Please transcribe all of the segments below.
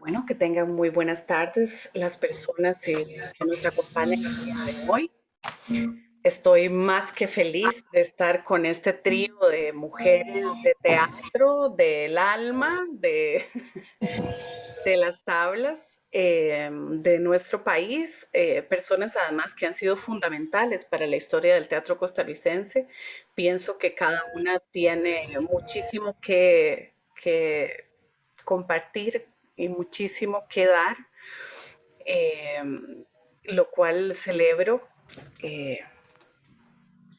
Bueno, que tengan muy buenas tardes las personas que nos acompañan el día de hoy. Estoy más que feliz de estar con este trío de mujeres de teatro, del alma, de las tablas de nuestro país, personas además que han sido fundamentales para la historia del teatro costarricense. Pienso que cada una tiene muchísimo que compartir y muchísimo que dar, eh, lo cual celebro. eh,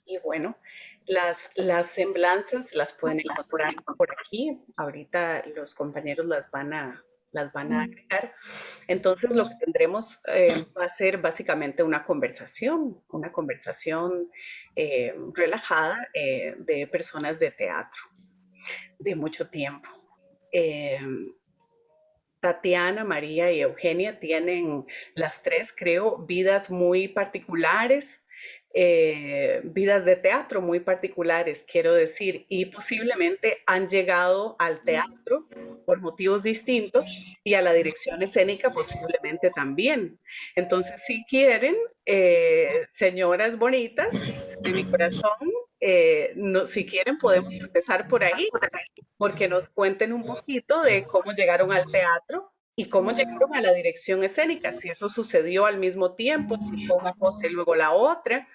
y bueno, las semblanzas las pueden encontrar por aquí. Ahorita los compañeros las van a agregar. Entonces lo que tendremos va a ser básicamente una conversación relajada de personas de teatro de mucho tiempo. Eh, Tatiana, María y Eugenia tienen las tres, creo, vidas muy particulares, vidas de teatro muy particulares, quiero decir, y posiblemente han llegado al teatro por motivos distintos y a la dirección escénica posiblemente también. Entonces, si quieren, señoras bonitas de mi corazón, si quieren podemos empezar por ahí porque nos cuenten un poquito de cómo llegaron al teatro y cómo llegaron a la dirección escénica, si eso sucedió al mismo tiempo, si fue una cosa y luego la otra,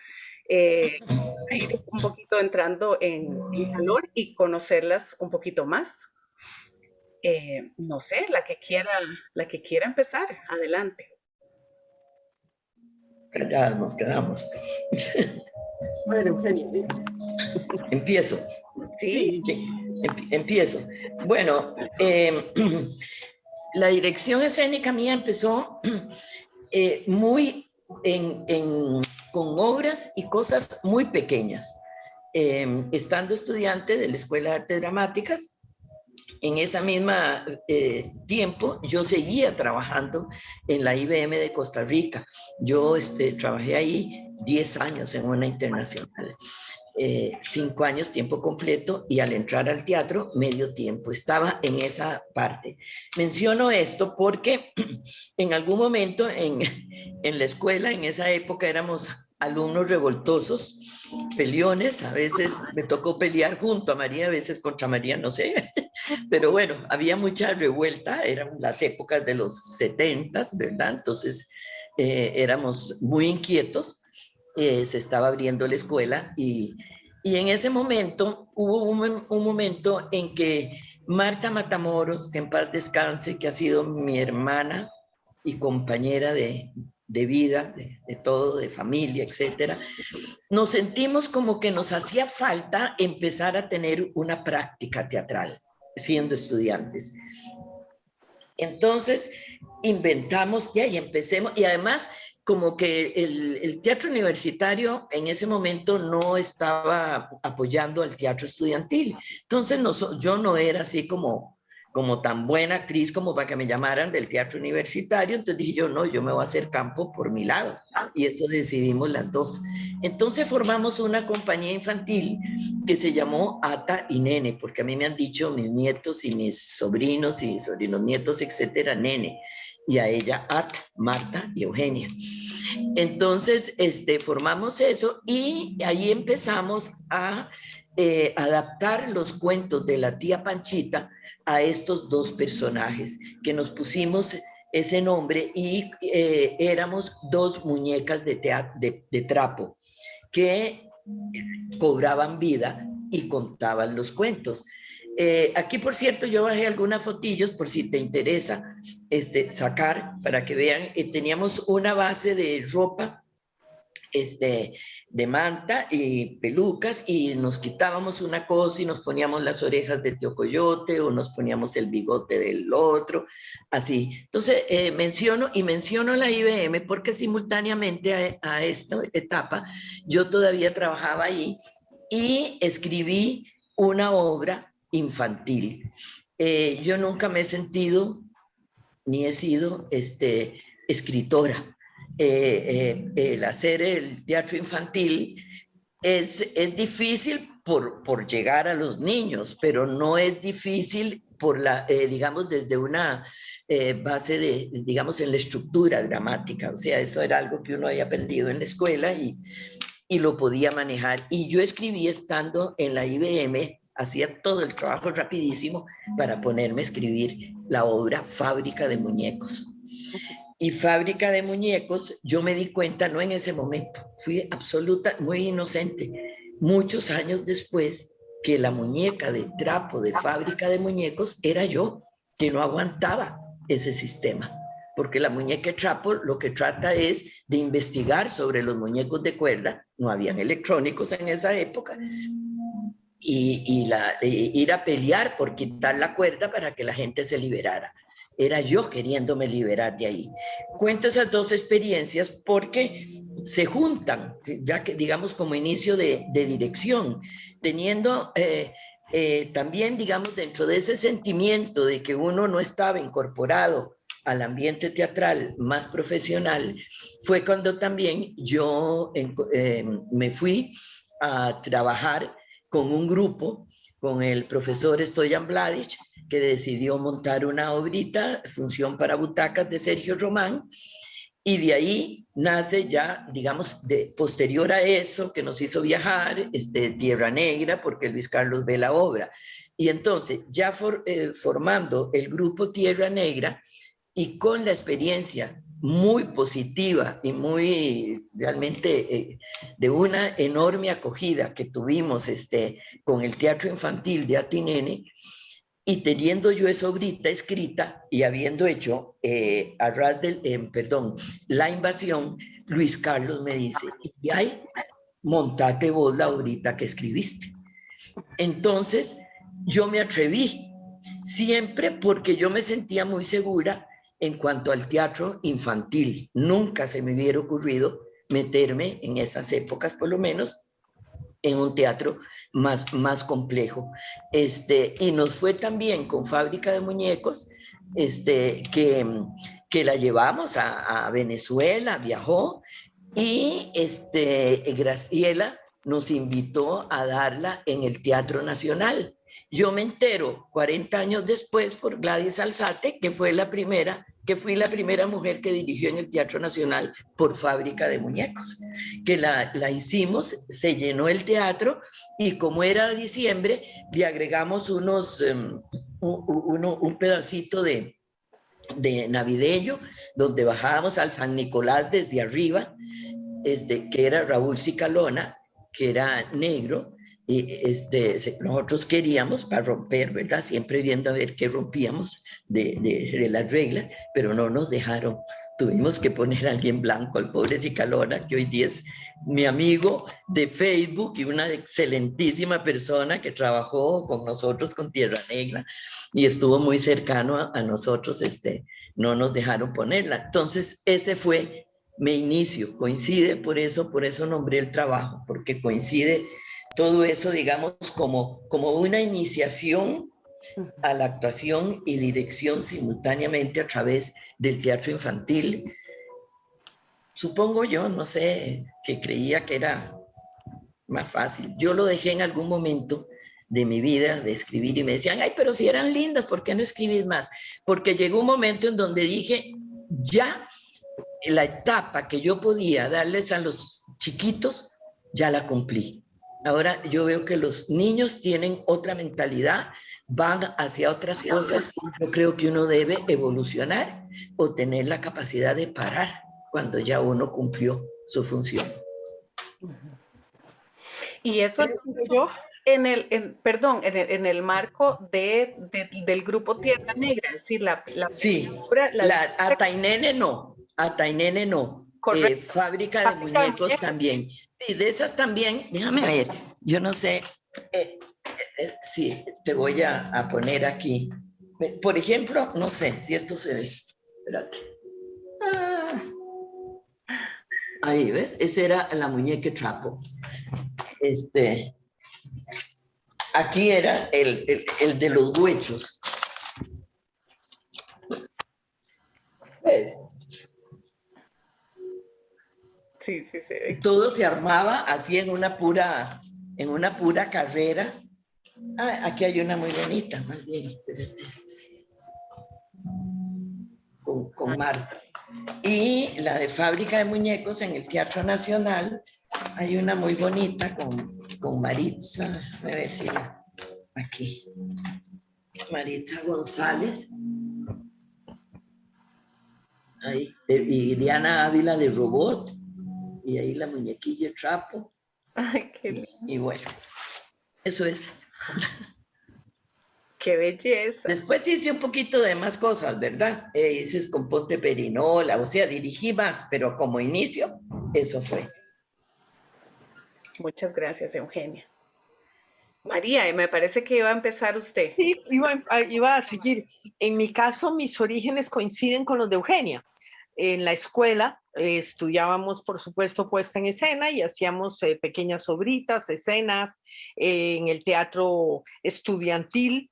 para ir un poquito entrando en calor y conocerlas un poquito más. No sé, la que quiera empezar, adelante. Calladas nos quedamos. Bueno, Eugenia. Empiezo. Sí. Sí, empiezo. Bueno, la dirección escénica mía empezó muy con obras y cosas muy pequeñas. Estando estudiante de la Escuela de Artes Dramáticas, en esa misma tiempo yo seguía trabajando en la IBM de Costa Rica. Yo trabajé ahí 10 años en una internacional. 5 años tiempo completo y al entrar al teatro medio tiempo. Estaba en esa parte. Menciono esto porque en algún momento en la escuela, en esa época éramos alumnos revoltosos, peleones, a veces me tocó pelear junto a María, a veces contra María, no sé, pero bueno, había mucha revuelta, eran las épocas de los 70s, ¿verdad? Entonces éramos muy inquietos, se estaba abriendo la escuela y en ese momento hubo un momento en que Marta Matamoros, que en paz descanse, que ha sido mi hermana y compañera de vida, de todo, de familia, etcétera, nos sentimos como que nos hacía falta empezar a tener una práctica teatral siendo estudiantes. Entonces inventamos ya y empecemos, y además como que el teatro universitario en ese momento no estaba apoyando al teatro estudiantil. Entonces yo no era así como tan buena actriz como para que me llamaran del teatro universitario. Entonces dije yo, no, yo me voy a hacer campo por mi lado. Y eso decidimos las dos. Entonces formamos una compañía infantil que se llamó Ata y Nene, porque a mí me han dicho mis nietos y mis sobrinos y sobrinos nietos, etcétera, Nene. Y a ella Ata, Marta y Eugenia. Entonces, formamos eso y ahí empezamos a adaptar los cuentos de la tía Panchita a estos dos personajes, que nos pusimos ese nombre y éramos dos muñecas de trapo que cobraban vida y contaban los cuentos. Aquí, por cierto, yo bajé algunas fotillos por si te interesa sacar para que vean. Teníamos una base de ropa de manta y pelucas y nos quitábamos una cosa y nos poníamos las orejas de Tío Coyote o nos poníamos el bigote del otro, así. Entonces menciono la IBM porque simultáneamente a esta etapa yo todavía trabajaba ahí y escribí una obra infantil. Yo nunca me he sentido ni he sido escritora. El hacer el teatro infantil es difícil por llegar a los niños, pero no es difícil digamos, desde una base de, digamos, en la estructura dramática. O sea, eso era algo que uno había aprendido en la escuela y lo podía manejar. Y yo escribí estando en la IBM, hacía todo el trabajo rapidísimo para ponerme a escribir la obra Fábrica de Muñecos. Y Fábrica de Muñecos, yo me di cuenta, no en ese momento, fui muy inocente, muchos años después, que la muñeca de trapo de Fábrica de Muñecos era yo, que no aguantaba ese sistema. Porque la muñeca de trapo lo que trata es de investigar sobre los muñecos de cuerda, no habían electrónicos en esa época, y ir a pelear por quitar la cuerda para que la gente se liberara. Era yo queriéndome liberar de ahí. Cuento esas dos experiencias porque se juntan, ya que digamos como inicio de dirección, teniendo también, digamos, dentro de ese sentimiento de que uno no estaba incorporado al ambiente teatral más profesional, fue cuando también yo me fui a trabajar con un grupo, con el profesor Stoyan Mladic, que decidió montar una obrita, Función para butacas, de Sergio Román, y de ahí nace ya, digamos, posterior a eso, que nos hizo viajar, Tierra Negra, porque Luis Carlos ve la obra. Y entonces, ya formando el grupo Tierra Negra, y con la experiencia muy positiva y muy realmente de una enorme acogida que tuvimos con el teatro infantil de Atinene, y teniendo yo esa obrita escrita y habiendo hecho La Invasión, Luis Carlos me dice, y ay, montate vos la obrita que escribiste. Entonces yo me atreví, siempre porque yo me sentía muy segura en cuanto al teatro infantil. Nunca se me hubiera ocurrido meterme en esas épocas, por lo menos, en un teatro más complejo. Y nos fue también con Fábrica de Muñecos, que la llevamos a Venezuela, viajó, y Graciela nos invitó a darla en el Teatro Nacional. Yo me entero 40 años después por Gladys Alzate, que fui la primera mujer que dirigió en el Teatro Nacional por Fábrica de Muñecos, que la hicimos, se llenó el teatro, y como era diciembre, le agregamos un pedacito de navideño, donde bajábamos al San Nicolás desde arriba, que era Raúl Cicalona, que era negro, y nosotros queríamos para romper, ¿verdad? Siempre viendo a ver qué rompíamos de las reglas, pero no nos dejaron. Tuvimos que poner a alguien blanco, al pobre Cicalona, que hoy día es mi amigo de Facebook y una excelentísima persona que trabajó con nosotros con Tierra Negra y estuvo muy cercano a nosotros. No nos dejaron ponerla. Entonces ese fue mi inicio, coincide, por eso nombré el trabajo, porque coincide todo eso, digamos, como una iniciación a la actuación y dirección simultáneamente a través del teatro infantil. Supongo yo, no sé, que creía que era más fácil. Yo lo dejé en algún momento de mi vida de escribir y me decían, ay, pero si eran lindas, ¿por qué no escribís más? Porque llegó un momento en donde dije, ya la etapa que yo podía darles a los chiquitos, ya la cumplí. Ahora yo veo que los niños tienen otra mentalidad, van hacia otras cosas. Yo creo que uno debe evolucionar o tener la capacidad de parar cuando ya uno cumplió su función. Y eso yo en el marco del grupo Tierra Negra, es decir, sí, Atainene no. Fábrica de Muñecos también. Sí, de esas también, déjame ver, yo no sé, sí, te voy a poner aquí. Por ejemplo, no sé si esto se ve. Espérate. Ahí, ¿ves? Esa era la muñeca trapo. Aquí era el de los huechos. ¿Ves? Sí. Todo se armaba así en una pura carrera. Aquí hay una muy bonita, más bien. con Marta. Y la de Fábrica de Muñecos en el Teatro Nacional, hay una muy bonita con Maritza, a ver si aquí, Maritza González, ahí, y Diana Ávila de Robot, y ahí la muñequilla de trapo. Ay, qué lindo. Y bueno, eso es. Qué belleza. Después hice un poquito de más cosas, ¿verdad? Hice con Ponte Perinola, o sea, dirigí más, pero como inicio, eso fue. Muchas gracias, Eugenia. María, me parece que iba a empezar usted. Sí, iba a seguir. En mi caso, mis orígenes coinciden con los de Eugenia. En la escuela estudiábamos, por supuesto, puesta en escena y hacíamos pequeñas obritas, escenas, en el teatro estudiantil.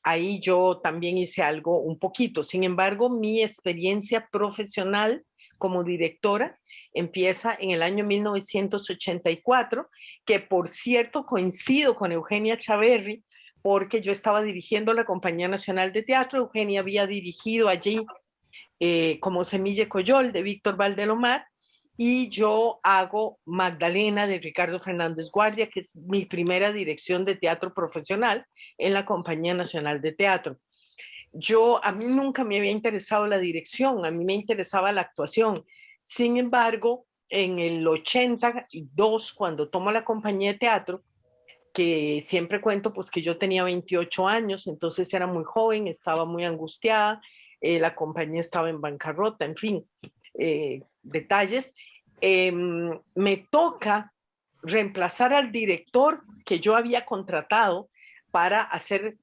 Ahí yo también hice algo un poquito. Sin embargo, mi experiencia profesional como directora empieza en el año 1984, que por cierto coincido con Eugenia Chaverri, porque yo estaba dirigiendo la Compañía Nacional de Teatro. Eugenia había dirigido allí como Semilla Coyol de Víctor Valdelomar, y yo hago Magdalena de Ricardo Fernández Guardia, que es mi primera dirección de teatro profesional en la Compañía Nacional de Teatro. A mí nunca me había interesado la dirección, a mí me interesaba la actuación. Sin embargo, en el 82, cuando tomo la compañía de teatro, que siempre cuento pues que yo tenía 28 años, entonces era muy joven, estaba muy angustiada, la compañía estaba en bancarrota, en fin, detalles. Me toca reemplazar al director que yo había contratado para hacer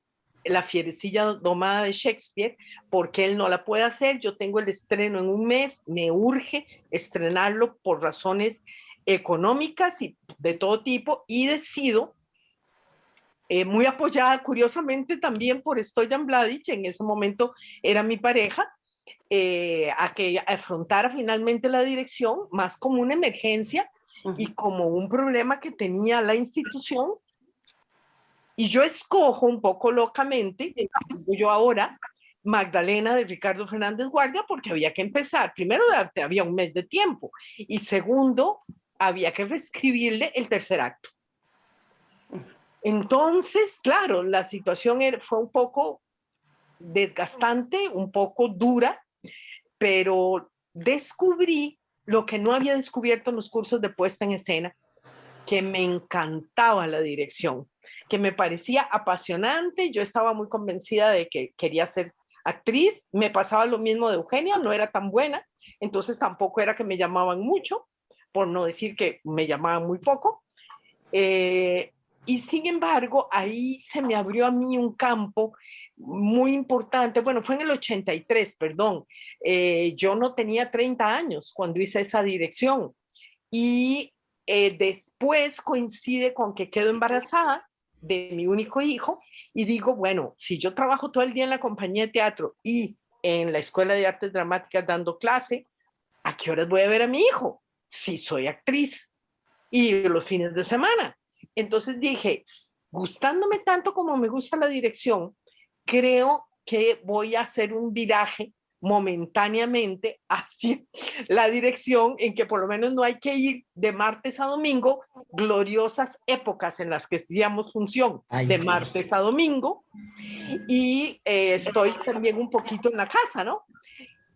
La Fierecilla Domada de Shakespeare, porque él no la puede hacer. Yo tengo el estreno en un mes, me urge estrenarlo por razones económicas y de todo tipo, y decido, muy apoyada curiosamente también por Stoyan Mladic, en ese momento era mi pareja, a que afrontara finalmente la dirección más como una emergencia y como un problema que tenía la institución. Y yo escojo un poco locamente, yo ahora, Magdalena de Ricardo Fernández Guardia, porque había que empezar. Primero, había un mes de tiempo, y segundo, había que reescribirle el tercer acto. Entonces, claro, la situación fue un poco desgastante, un poco dura, pero descubrí lo que no había descubierto en los cursos de puesta en escena, que me encantaba la dirección, que me parecía apasionante. Yo estaba muy convencida de que quería ser actriz. Me pasaba lo mismo de Eugenia, no era tan buena, entonces tampoco era que me llamaban mucho, por no decir que me llamaban muy poco. Y sin embargo, ahí se me abrió a mí un campo muy importante. Bueno, fue en el 83, perdón. Yo no tenía 30 años cuando hice esa dirección. Y después coincide con que quedo embarazada de mi único hijo, y digo, bueno, si yo trabajo todo el día en la compañía de teatro y en la Escuela de Artes Dramáticas dando clase, ¿a qué horas voy a ver a mi hijo? Si soy actriz y los fines de semana. Entonces dije, gustándome tanto como me gusta la dirección, creo que voy a hacer un viraje momentáneamente hacia la dirección, en que por lo menos no hay que ir de martes a domingo, gloriosas épocas en las que hacíamos función de martes a domingo, y estoy también un poquito en la casa, ¿no?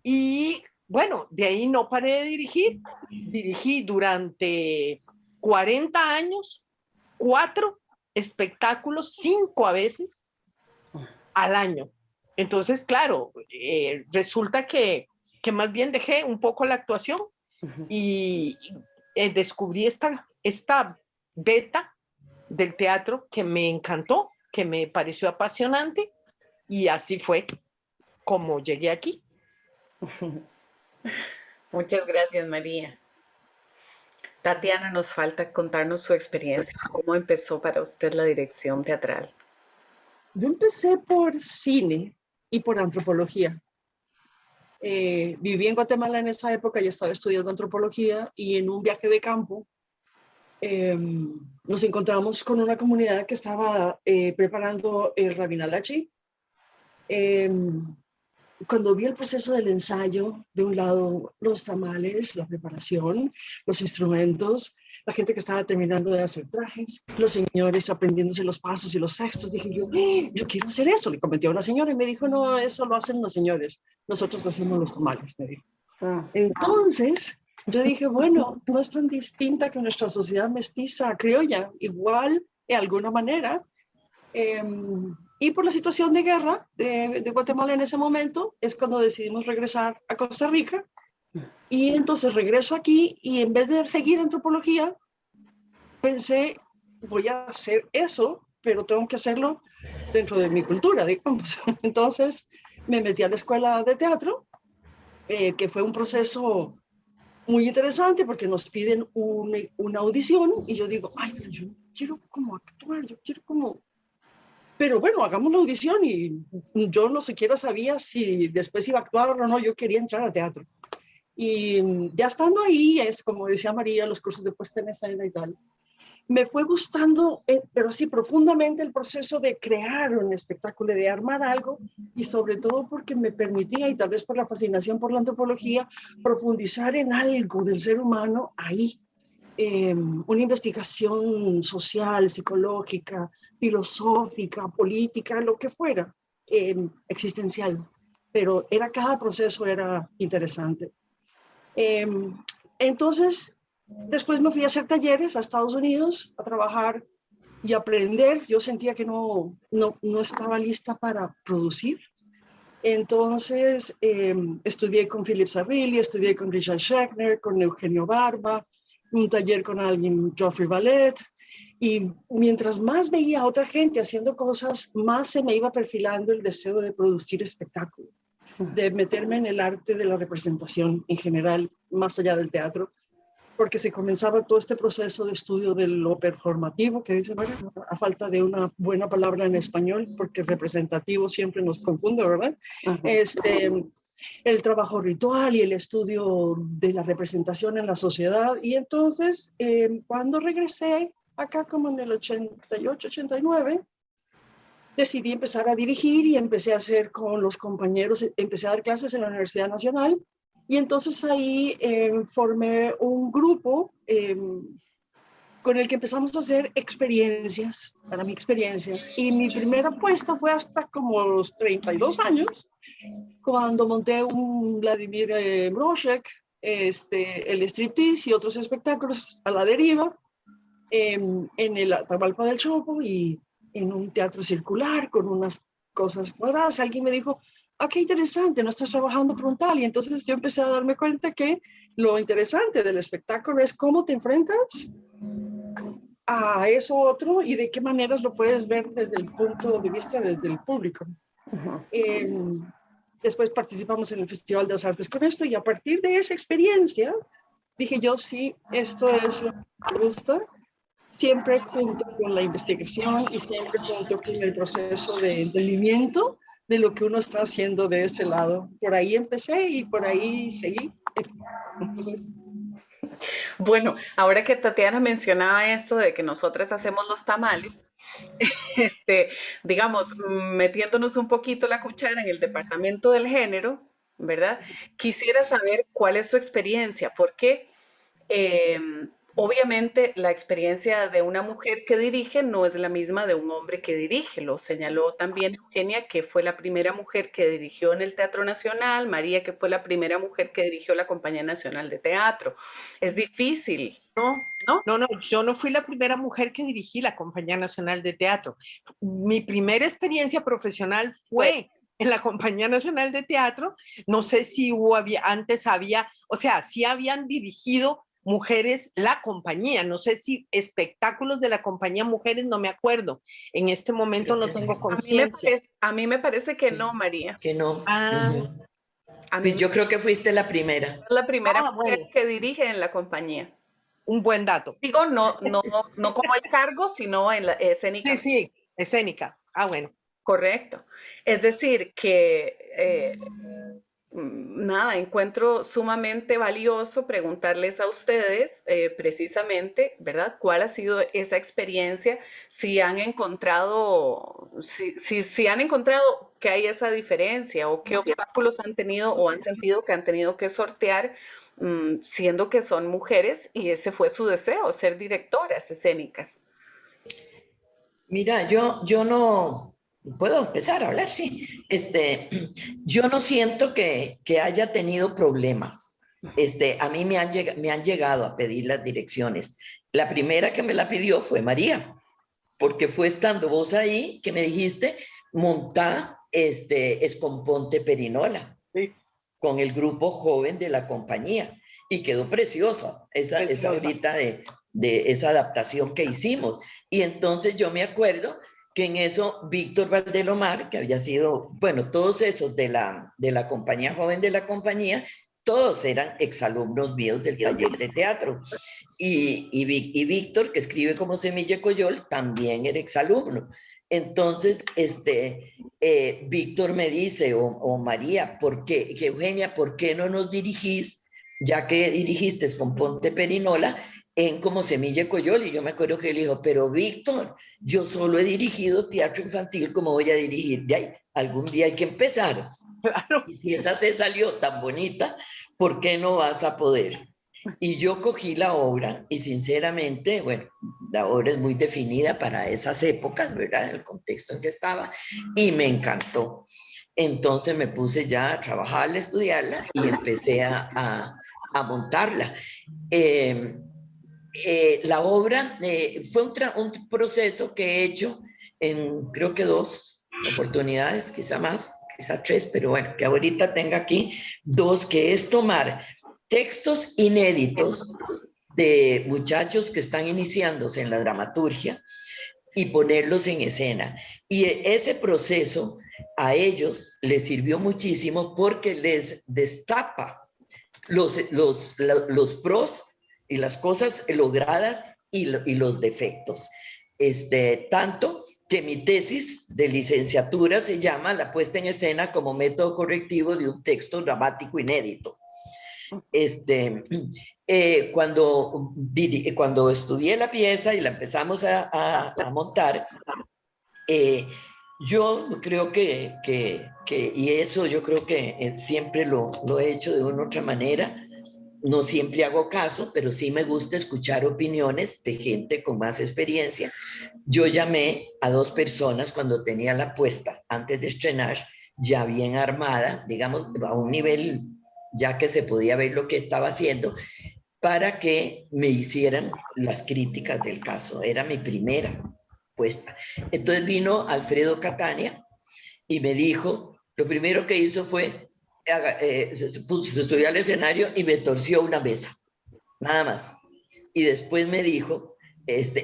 Y bueno, de ahí no paré de dirigir. Dirigí durante 40 años 4 espectáculos, 5 a veces, al año. Entonces, claro, resulta que más bien dejé un poco la actuación y descubrí esta beta del teatro que me encantó, que me pareció apasionante, y así fue como llegué aquí. Muchas gracias, María. Tatiana, nos falta contarnos su experiencia. ¿Cómo empezó para usted la dirección teatral? Yo empecé por cine y por antropología. Viví en Guatemala en esa época, yo estaba estudiando antropología, y en un viaje de campo nos encontramos con una comunidad que estaba preparando el Rabinalachi. cuando vi el proceso del ensayo, de un lado los tamales, la preparación, los instrumentos, la gente que estaba terminando de hacer trajes, los señores aprendiéndose los pasos y los textos, dije yo, yo quiero hacer esto. Le comenté a una señora y me dijo, no, eso lo hacen los señores, nosotros hacemos los tamales, me dijo. Entonces, yo dije, bueno, no es tan distinta que nuestra sociedad mestiza, criolla, igual de alguna manera. Y por la situación de guerra de Guatemala en ese momento, es cuando decidimos regresar a Costa Rica. Y entonces regreso aquí y en vez de seguir antropología, pensé, voy a hacer eso, pero tengo que hacerlo dentro de mi cultura, digamos. Entonces me metí a la escuela de teatro, que fue un proceso muy interesante porque nos piden una audición y yo digo, ay, pero yo quiero como actuar, yo quiero como... Pero bueno, hagamos la audición y yo no siquiera sabía si después iba a actuar o no, yo quería entrar a teatro. Y ya estando ahí, es como decía María, los cursos de puesta en escena y tal, me fue gustando, pero así profundamente el proceso de crear un espectáculo, de armar algo, y sobre todo porque me permitía, y tal vez por la fascinación por la antropología, profundizar en algo del ser humano ahí. Una investigación social, psicológica, filosófica, política, lo que fuera, existencial. Pero cada proceso era interesante. Entonces, después me fui a hacer talleres a Estados Unidos, a trabajar y aprender. Yo sentía que no estaba lista para producir. Entonces, estudié con Philip Zarrilli, estudié con Richard Schechner, con Eugenio Barba, un taller con alguien, Geoffrey Ballet, y mientras más veía a otra gente haciendo cosas, más se me iba perfilando el deseo de producir espectáculo, de meterme en el arte de la representación en general, más allá del teatro, porque se comenzaba todo este proceso de estudio de lo performativo, que dice, bueno, a falta de una buena palabra en español, porque representativo siempre nos confunde, ¿verdad? El trabajo ritual y el estudio de la representación en la sociedad. Y entonces, cuando regresé acá como en el 88, 89, decidí empezar a dirigir y empecé a hacer con los compañeros, empecé a dar clases en la Universidad Nacional. Y entonces ahí formé un grupo con el que empezamos a hacer experiencias, para mí experiencias. Y mi primera apuesta fue hasta como los 32 años, cuando monté un Vladimir Brošek, el striptease y otros espectáculos a la deriva, en el Atahualpa del Chopo y en un teatro circular con unas cosas cuadradas. Alguien me dijo, ah, qué interesante, no estás trabajando frontal. Y entonces yo empecé a darme cuenta que lo interesante del espectáculo es cómo te enfrentas a eso otro y de qué maneras lo puedes ver desde el punto de vista del público. Después participamos en el Festival de las Artes con esto y a partir de esa experiencia dije yo, sí, esto es lo que me gusta, siempre junto con la investigación y siempre junto con el proceso de entendimiento de lo que uno está haciendo de este lado. Por ahí empecé y por ahí seguí. Bueno, ahora que Tatiana mencionaba esto de que nosotras hacemos los tamales, este, digamos, metiéndonos un poquito la cuchara en el departamento del género, ¿verdad? Quisiera saber cuál es su experiencia, porque obviamente la experiencia de una mujer que dirige no es la misma de un hombre que dirige. Lo señaló también Eugenia, que fue la primera mujer que dirigió en el Teatro Nacional, María, que fue la primera mujer que dirigió la Compañía Nacional de Teatro. Es difícil, No, ¿no? no, yo no fui la primera mujer que dirigí la Compañía Nacional de Teatro. Mi primera experiencia profesional fue en la Compañía Nacional de Teatro. No sé si antes había, o sea, sí habían dirigido mujeres la compañía. No sé si espectáculos de la compañía mujeres, no me acuerdo. En este momento no tengo conciencia. A mí me parece que no, María. Que no. Ah, A mí me Yo creo que fuiste la primera. es la primera mujer bueno, que dirige en la compañía. un buen dato. Digo, no como el cargo, sino en la Sí, escénica. sí, escénica. Ah, bueno. Correcto. Es decir, que nada, encuentro sumamente valioso preguntarles a ustedes precisamente, ¿verdad? ¿Cuál ha sido esa experiencia? Si han encontrado, si han encontrado que hay esa diferencia o qué obstáculos han tenido o han sentido que han tenido que sortear, siendo que son mujeres y ese fue su deseo, ser directoras escénicas. Mira, yo no puedo empezar a hablar, sí. Yo no siento que haya tenido problemas. A mí me han llegado a pedir las direcciones. La primera que me la pidió fue María, porque fue estando vos ahí que me dijiste, montá Escomponte Perinola Sí, con el grupo joven de la compañía. Y quedó preciosa esa preciosa. ahorita de esa adaptación que hicimos. Y entonces yo me acuerdo que en eso Víctor Valdelomar, que había sido, bueno, todos esos de la compañía joven de la compañía, todos eran exalumnos míos del taller de teatro. Y Víctor, que escribe como Semilla Coyol, también era exalumno. Entonces, Víctor me dice, o María, ¿por qué, que Eugenia, ¿por qué no nos dirigís, ya que dirigiste con Ponte Perinola, en como Semilla Coyol? Y yo me acuerdo que él dijo, pero Víctor, yo solo he dirigido teatro infantil, ¿cómo voy a dirigir? De ahí, algún día hay que empezar. Claro. Y si esa se salió tan bonita, ¿por qué no vas a poder? Y yo cogí la obra y sinceramente, bueno, la obra es muy definida para esas épocas, ¿verdad? El contexto en que estaba y me encantó. Entonces me puse ya a trabajarla, a estudiarla y empecé a montarla. Eh, la obra fue un proceso que he hecho en creo que 2 oportunidades, quizá más, quizá 3, pero bueno, que ahorita tenga aquí 2, que es tomar textos inéditos de muchachos que están iniciándose en la dramaturgia y ponerlos en escena. Y ese proceso a ellos les sirvió muchísimo porque les destapa los pros y las cosas logradas y los defectos. Tanto que mi tesis de licenciatura se llama La puesta en escena como método correctivo de un texto dramático inédito. Cuando estudié la pieza y la empezamos a montar, yo creo y eso yo creo que siempre lo he hecho de una u otra manera, no siempre hago caso, pero sí me gusta escuchar opiniones de gente con más experiencia. Yo llamé a 2 personas cuando tenía la puesta, antes de estrenar, ya bien armada, digamos, a un nivel ya que se podía ver lo que estaba haciendo, para que me hicieran las críticas del caso. Era mi primera puesta. Entonces vino Alfredo Catania y me dijo, lo primero que hizo fue, se subió al escenario y me torció una mesa, nada más. Y después me dijo,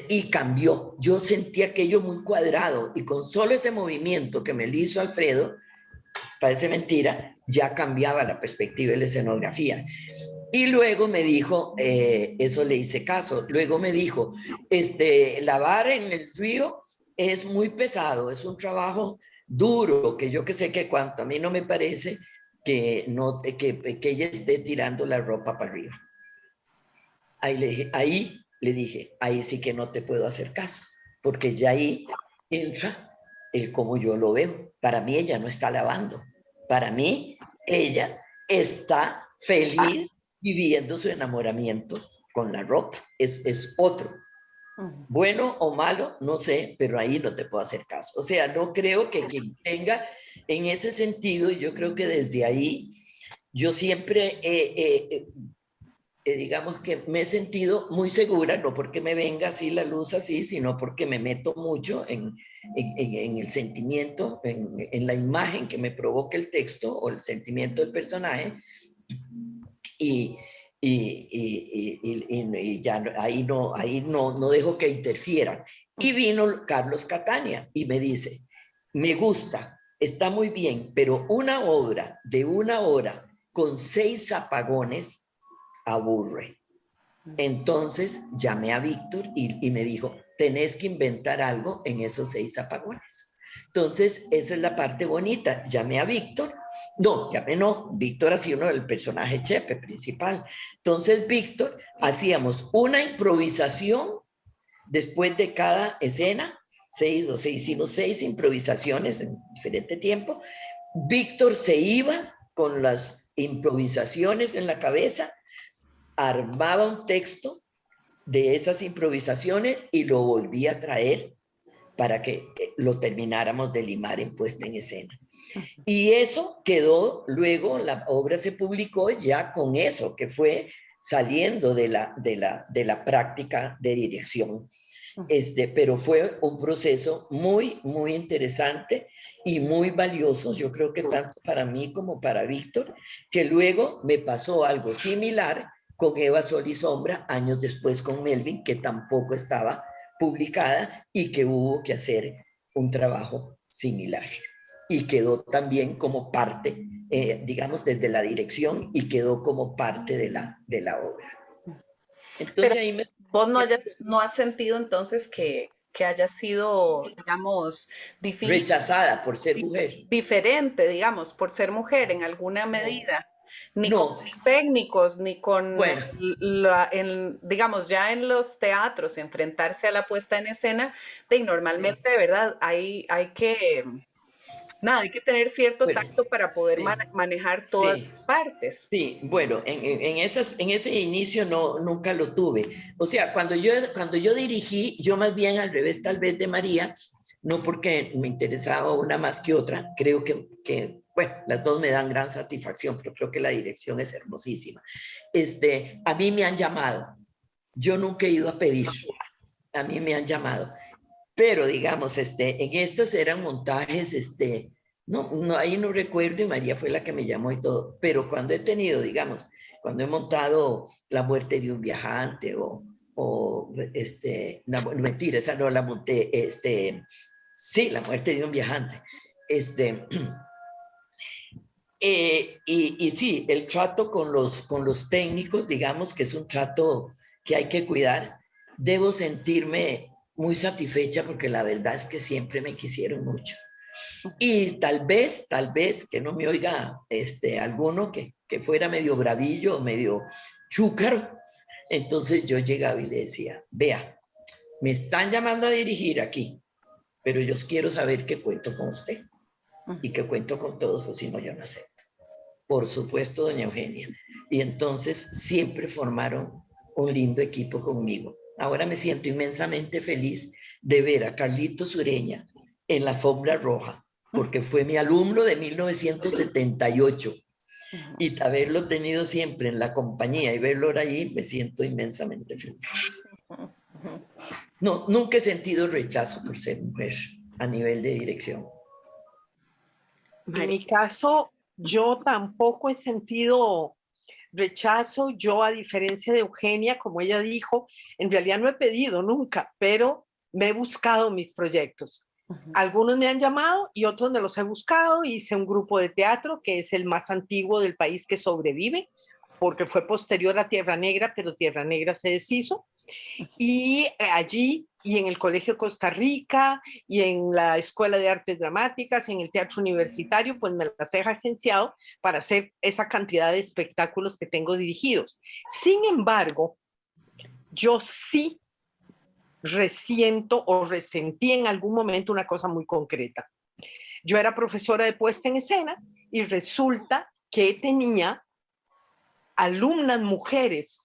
y cambió. Yo sentí aquello muy cuadrado y con solo ese movimiento que me hizo Alfredo, parece mentira, ya cambiaba la perspectiva de la escenografía. Y luego me dijo, eso le hice caso, luego me dijo, lavar en el río es muy pesado, es un trabajo duro, que yo que sé que cuanto, a mí no me parece que, no, que ella esté tirando la ropa para arriba. Ahí le dije, ahí sí que no te puedo hacer caso, porque ya ahí entra el cómo yo lo veo. Para mí ella no está lavando, para mí ella está feliz viviendo su enamoramiento con la ropa, es otro. Bueno o malo, no sé, pero ahí no te puedo hacer caso. O sea, no creo que quien tenga en ese sentido, yo creo que desde ahí yo siempre digamos que me he sentido muy segura, no porque me venga así la luz así, sino porque me meto mucho en el sentimiento, en la imagen que me provoca el texto o el sentimiento del personaje, y, y ya ahí no dejo que interfieran. Y vino Carlos Catania y me dice, me gusta, está muy bien, pero una obra de 1 hora con 6 apagones aburre. Entonces llamé a Víctor y me dijo, tenés que inventar algo en esos 6 apagones. Entonces, esa es la parte bonita. Llamé a Víctor. No, Víctor ha sido uno del personaje Chepe principal. Entonces, Víctor, hacíamos una improvisación después de cada escena, hicimos 6 improvisaciones en diferente tiempo. Víctor se iba con las improvisaciones en la cabeza, armaba un texto de esas improvisaciones y lo volvía a traer para que lo termináramos de limar en puesta en escena. Y eso quedó, luego la obra se publicó ya con eso, que fue saliendo de la práctica de dirección. Pero fue un proceso muy, muy interesante y muy valioso, yo creo que tanto para mí como para Víctor, que luego me pasó algo similar con Eva Sol y Sombra, años después con Melvin, que tampoco estaba publicada y que hubo que hacer un trabajo similar. Y quedó también como parte, digamos, desde la dirección y quedó como parte de la obra. Entonces Pero ahí me... vos no has sentido entonces que haya sido, digamos, difícil, Rechazada por ser mujer. diferente, digamos, por ser mujer en alguna medida, ni con No, los técnicos, ni con bueno, digamos, ya en los teatros, enfrentarse a la puesta en escena, normalmente, de verdad, hay que, nada, hay que tener cierto bueno, tacto para poder sí, manejar todas sí. las partes. Sí, bueno, en ese inicio no, nunca lo tuve. O sea, cuando yo dirigí, yo más bien al revés tal vez de María, no porque me interesaba una más que otra, creo bueno, las dos me dan gran satisfacción, pero creo que la dirección es hermosísima. A mí me han llamado, yo nunca he ido a pedir, a mí me han llamado, pero digamos, en estas eran montajes, no, ahí no recuerdo y María fue la que me llamó y todo, pero cuando he tenido, digamos, cuando he montado La muerte de un viajante no, mentira, esa no la monté, sí, La muerte de un viajante, y sí, el trato con los técnicos, digamos que es un trato que hay que cuidar. Debo sentirme muy satisfecha porque la verdad es que siempre me quisieron mucho. Y tal vez, que no me oiga alguno que fuera medio bravillo, medio chúcaro, entonces yo llegaba y le decía, vea, me están llamando a dirigir aquí, pero yo quiero saber que cuento con usted y que cuento con todos, o si no, yo no acepto. Por supuesto, doña Eugenia. Y entonces siempre formaron un lindo equipo conmigo. Ahora me siento inmensamente feliz de ver a Carlito Sureña en la alfombra roja, porque fue mi alumno de 1978. Y haberlo tenido siempre en la compañía y verlo ahí, me siento inmensamente feliz. No, nunca he sentido rechazo por ser mujer a nivel de dirección. En mi caso, yo tampoco he sentido rechazo. Yo, a diferencia de Eugenia, como ella dijo, en realidad no he pedido nunca, pero me he buscado mis proyectos. Algunos me han llamado y otros me los he buscado. Hice un grupo de teatro que es el más antiguo del país que sobrevive, porque fue posterior a Tierra Negra, pero Tierra Negra se deshizo. Y allí, y en el Colegio Costa Rica, y en la Escuela de Artes Dramáticas, en el Teatro Universitario, pues me las he agenciado para hacer esa cantidad de espectáculos que tengo dirigidos. Sin embargo, yo sí resiento o resentí en algún momento una cosa muy concreta. Yo era profesora de puesta en escena y resulta que tenía alumnas mujeres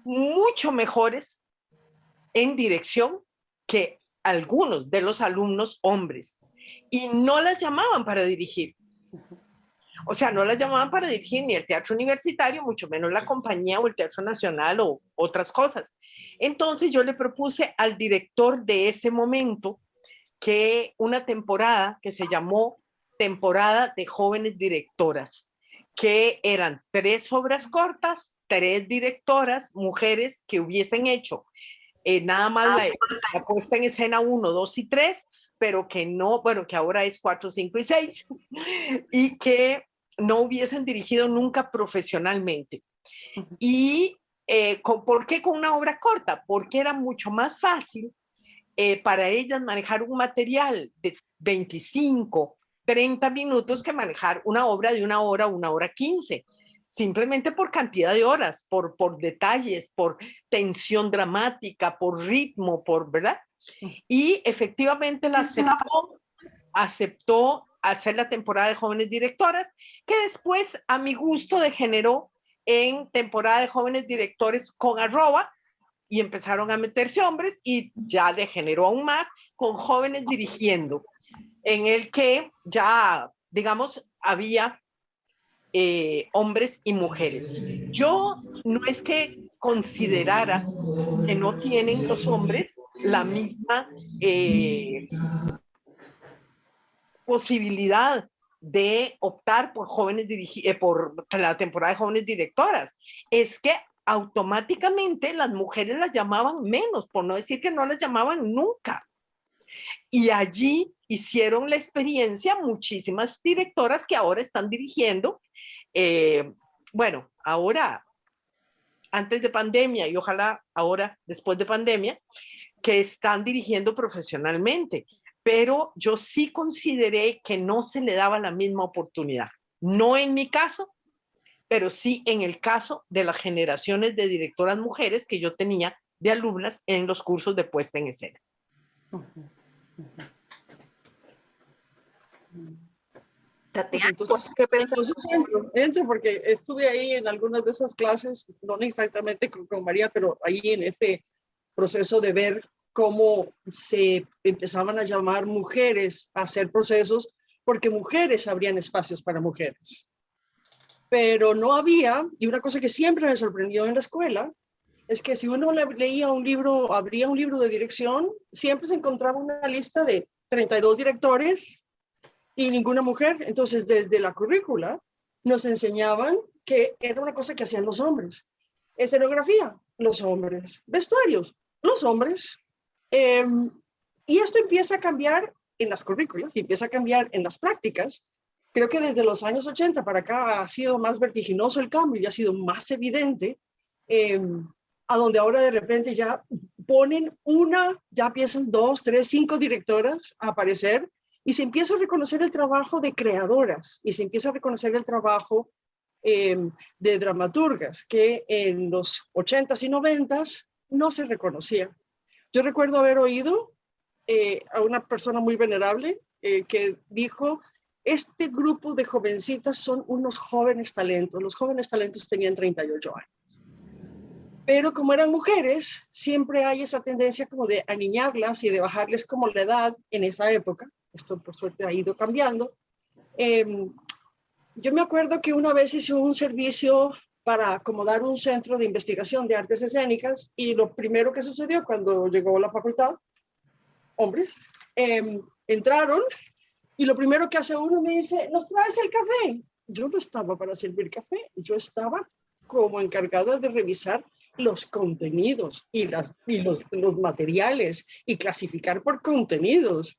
mucho mejores en dirección que algunos de los alumnos hombres, y no las llamaban para dirigir. O sea, no las llamaban para dirigir ni el teatro universitario, mucho menos la compañía o el Teatro Nacional o otras cosas. Entonces yo le propuse al director de ese momento que una temporada que se llamó Temporada de Jóvenes Directoras, que eran 3 obras cortas, 3 directoras, mujeres que hubiesen hecho nada más la puesta en escena 1, 2 y 3, pero que no, bueno, que ahora es 4, 5 y 6, y que no hubiesen dirigido nunca profesionalmente. Y ¿por qué con una obra corta? Porque era mucho más fácil para ellas manejar un material de 25, 30 minutos que manejar una obra de 1 hora 15, simplemente por cantidad de horas, por detalles, por tensión dramática, por ritmo, ¿verdad? Y efectivamente la aceptó hacer la temporada de jóvenes directoras, que después a mi gusto degeneró en temporada de jóvenes directores con arroba, y empezaron a meterse hombres y ya degeneró aún más con jóvenes dirigiendo, en el que ya, digamos, había hombres y mujeres. Yo no es que considerara que no tienen los hombres la misma posibilidad de optar por jóvenes por la temporada de jóvenes directoras. Es que automáticamente las mujeres las llamaban menos, por no decir que no las llamaban nunca. Y allí hicieron la experiencia muchísimas directoras que ahora están dirigiendo, bueno, ahora, antes de pandemia y ojalá ahora después de pandemia, que están dirigiendo profesionalmente. Pero yo sí consideré que no se le daba la misma oportunidad. No en mi caso, pero sí en el caso de las generaciones de directoras mujeres que yo tenía de alumnas en los cursos de puesta en escena. Tatiana, Entonces, ¿qué pensás? entro porque estuve ahí en algunas de esas clases, no exactamente con María, pero ahí en ese proceso de ver cómo se empezaban a llamar mujeres a hacer procesos, porque mujeres abrían espacios para mujeres. Pero no había, y una cosa que siempre me sorprendió en la escuela, es que si uno leía un libro, abría un libro de dirección, siempre se encontraba una lista de 32 directores y ninguna mujer. Entonces, desde la currícula nos enseñaban que era una cosa que hacían los hombres. Escenografía, los hombres. Vestuarios, los hombres. Y esto empieza a cambiar en las currículas y empieza a cambiar en las prácticas. Creo que desde los años 80 para acá ha sido más vertiginoso el cambio y ha sido más evidente, a donde ahora de repente ya ponen ya empiezan 2, 3, 5 directoras a aparecer y se empieza a reconocer el trabajo de creadoras y se empieza a reconocer el trabajo de dramaturgas que en los 80s y 90s no se reconocía. Yo recuerdo haber oído a una persona muy venerable que dijo, este grupo de jovencitas son unos jóvenes talentos. Los jóvenes talentos tenían 38 años. Pero como eran mujeres, siempre hay esa tendencia como de aniñarlas y de bajarles como la edad en esa época. Esto por suerte ha ido cambiando. Yo me acuerdo que una vez hice un servicio para acomodar un centro de investigación de artes escénicas y lo primero que sucedió cuando llegó la facultad, hombres, entraron y lo primero que hace uno me dice, ¿nos traes el café? Yo no estaba para servir café, yo estaba como encargada de revisar los contenidos y los materiales y clasificar por contenidos.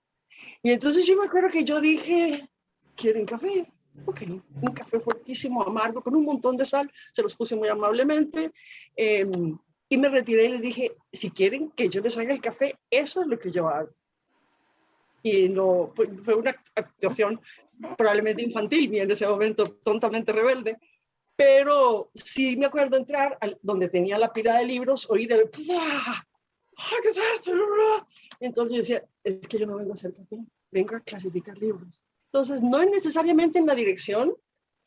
Y entonces yo me acuerdo que yo dije, ¿quieren café? Ok, un café fuertísimo, amargo, con un montón de sal, se los puse muy amablemente y me retiré y les dije, si quieren que yo les haga el café, eso es lo que yo hago. Y no, fue una actuación probablemente infantil, y en ese momento tontamente rebelde, pero sí me acuerdo entrar donde tenía la pila de libros, oír el ¿qué es esto? Entonces yo decía, es que yo no vengo a hacer café, vengo a clasificar libros. Entonces no es necesariamente en la dirección,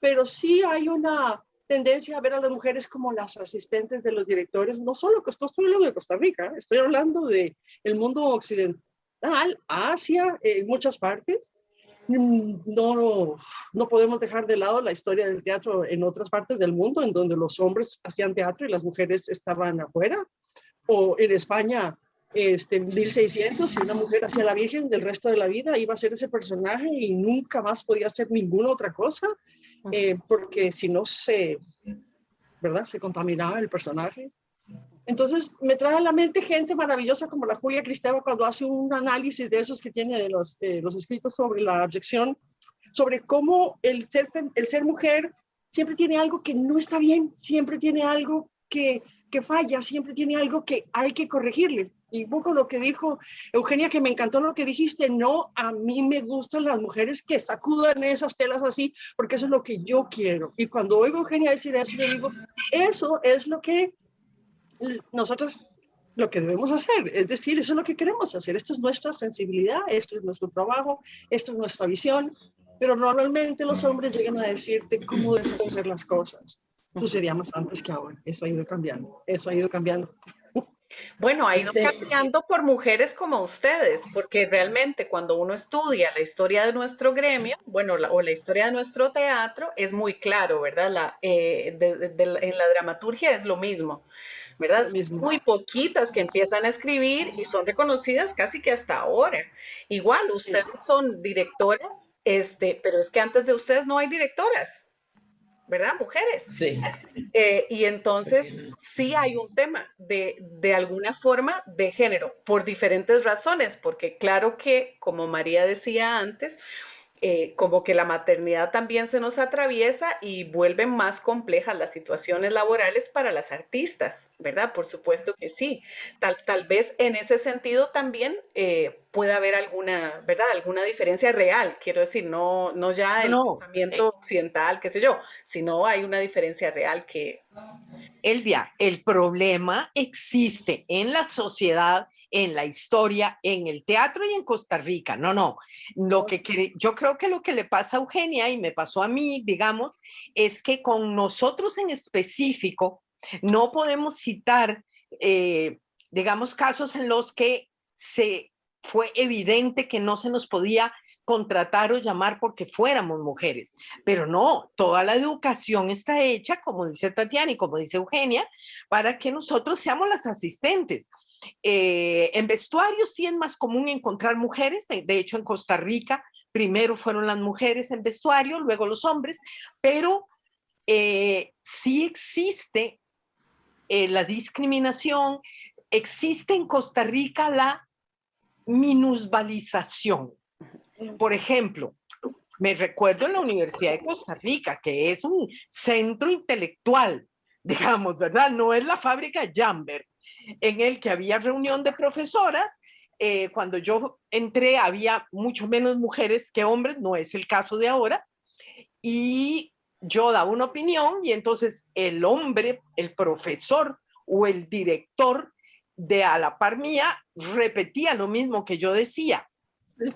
pero sí hay una tendencia a ver a las mujeres como las asistentes de los directores, no solo que estoy hablando de Costa Rica, estoy hablando del mundo occidental, Asia, en muchas partes. No podemos dejar de lado la historia del teatro en otras partes del mundo, en donde los hombres hacían teatro y las mujeres estaban afuera. O en España, en 1600, si una mujer hacía la Virgen del resto de la vida, iba a ser ese personaje y nunca más podía hacer ninguna otra cosa, porque si no ¿verdad? Se contaminaba el personaje. Entonces me trae a la mente gente maravillosa como la Julia Kristeva cuando hace un análisis de esos que tiene de los escritos sobre la abyección, sobre cómo el ser mujer siempre tiene algo que no está bien, siempre tiene algo que falla, siempre tiene algo que hay que corregirle. Y un poco lo que dijo Eugenia, que me encantó lo que dijiste, no, a mí me gustan las mujeres que sacudan esas telas así, porque eso es lo que yo quiero. Y cuando oigo a Eugenia decir eso, yo digo, eso es lo que nosotros, lo que debemos hacer, es decir, eso es lo que queremos hacer, esta es nuestra sensibilidad, esto es nuestro trabajo, esto es nuestra visión, pero normalmente los hombres llegan a decirte cómo debes hacer las cosas. Sucedía más antes que ahora, eso ha ido cambiando, eso ha ido cambiando. Bueno, ha ido cambiando por mujeres como ustedes, porque realmente cuando uno estudia la historia de nuestro gremio, bueno, o la historia de nuestro teatro, es muy claro, ¿verdad? En la dramaturgia es lo mismo, ¿verdad? Lo Son mismo. muy poquitas que empiezan a escribir y son reconocidas casi que hasta ahora. Igual, ustedes son directoras, pero es que antes de ustedes no hay directoras, ¿verdad? Mujeres. Sí. Y entonces sí hay un tema de alguna forma de género, por diferentes razones, porque claro que, como María decía antes, como que la maternidad también se nos atraviesa y vuelven más complejas las situaciones laborales para las artistas, ¿verdad? Por supuesto que sí. Tal vez en ese sentido también puede haber alguna, ¿verdad? Alguna diferencia real, quiero decir, no ya No, el no, pensamiento occidental, qué sé yo, sino hay una diferencia real que... Elvia, el problema existe en la sociedad, en la historia, en el teatro y en Costa Rica. No, no. Yo creo que lo que le pasa a Eugenia y me pasó a mí, digamos, es que con nosotros en específico no podemos citar, digamos, casos en los que se fue evidente que no se nos podía contratar o llamar porque fuéramos mujeres. Pero no, toda la educación está hecha, como dice Tatiana y como dice Eugenia, para que nosotros seamos las asistentes. En vestuario sí es más común encontrar mujeres, de hecho en Costa Rica primero fueron las mujeres en vestuario, luego los hombres, pero sí existe la discriminación, existe en Costa Rica la minusvalización. Por ejemplo, me recuerdo en la Universidad de Costa Rica, que es un centro intelectual, digamos, ¿verdad? No es la fábrica Jamber, en el que había reunión de profesoras. Cuando yo entré había mucho menos mujeres que hombres, no es el caso de ahora, y yo daba una opinión y entonces el hombre, el profesor o el director de a la par mía repetía lo mismo que yo decía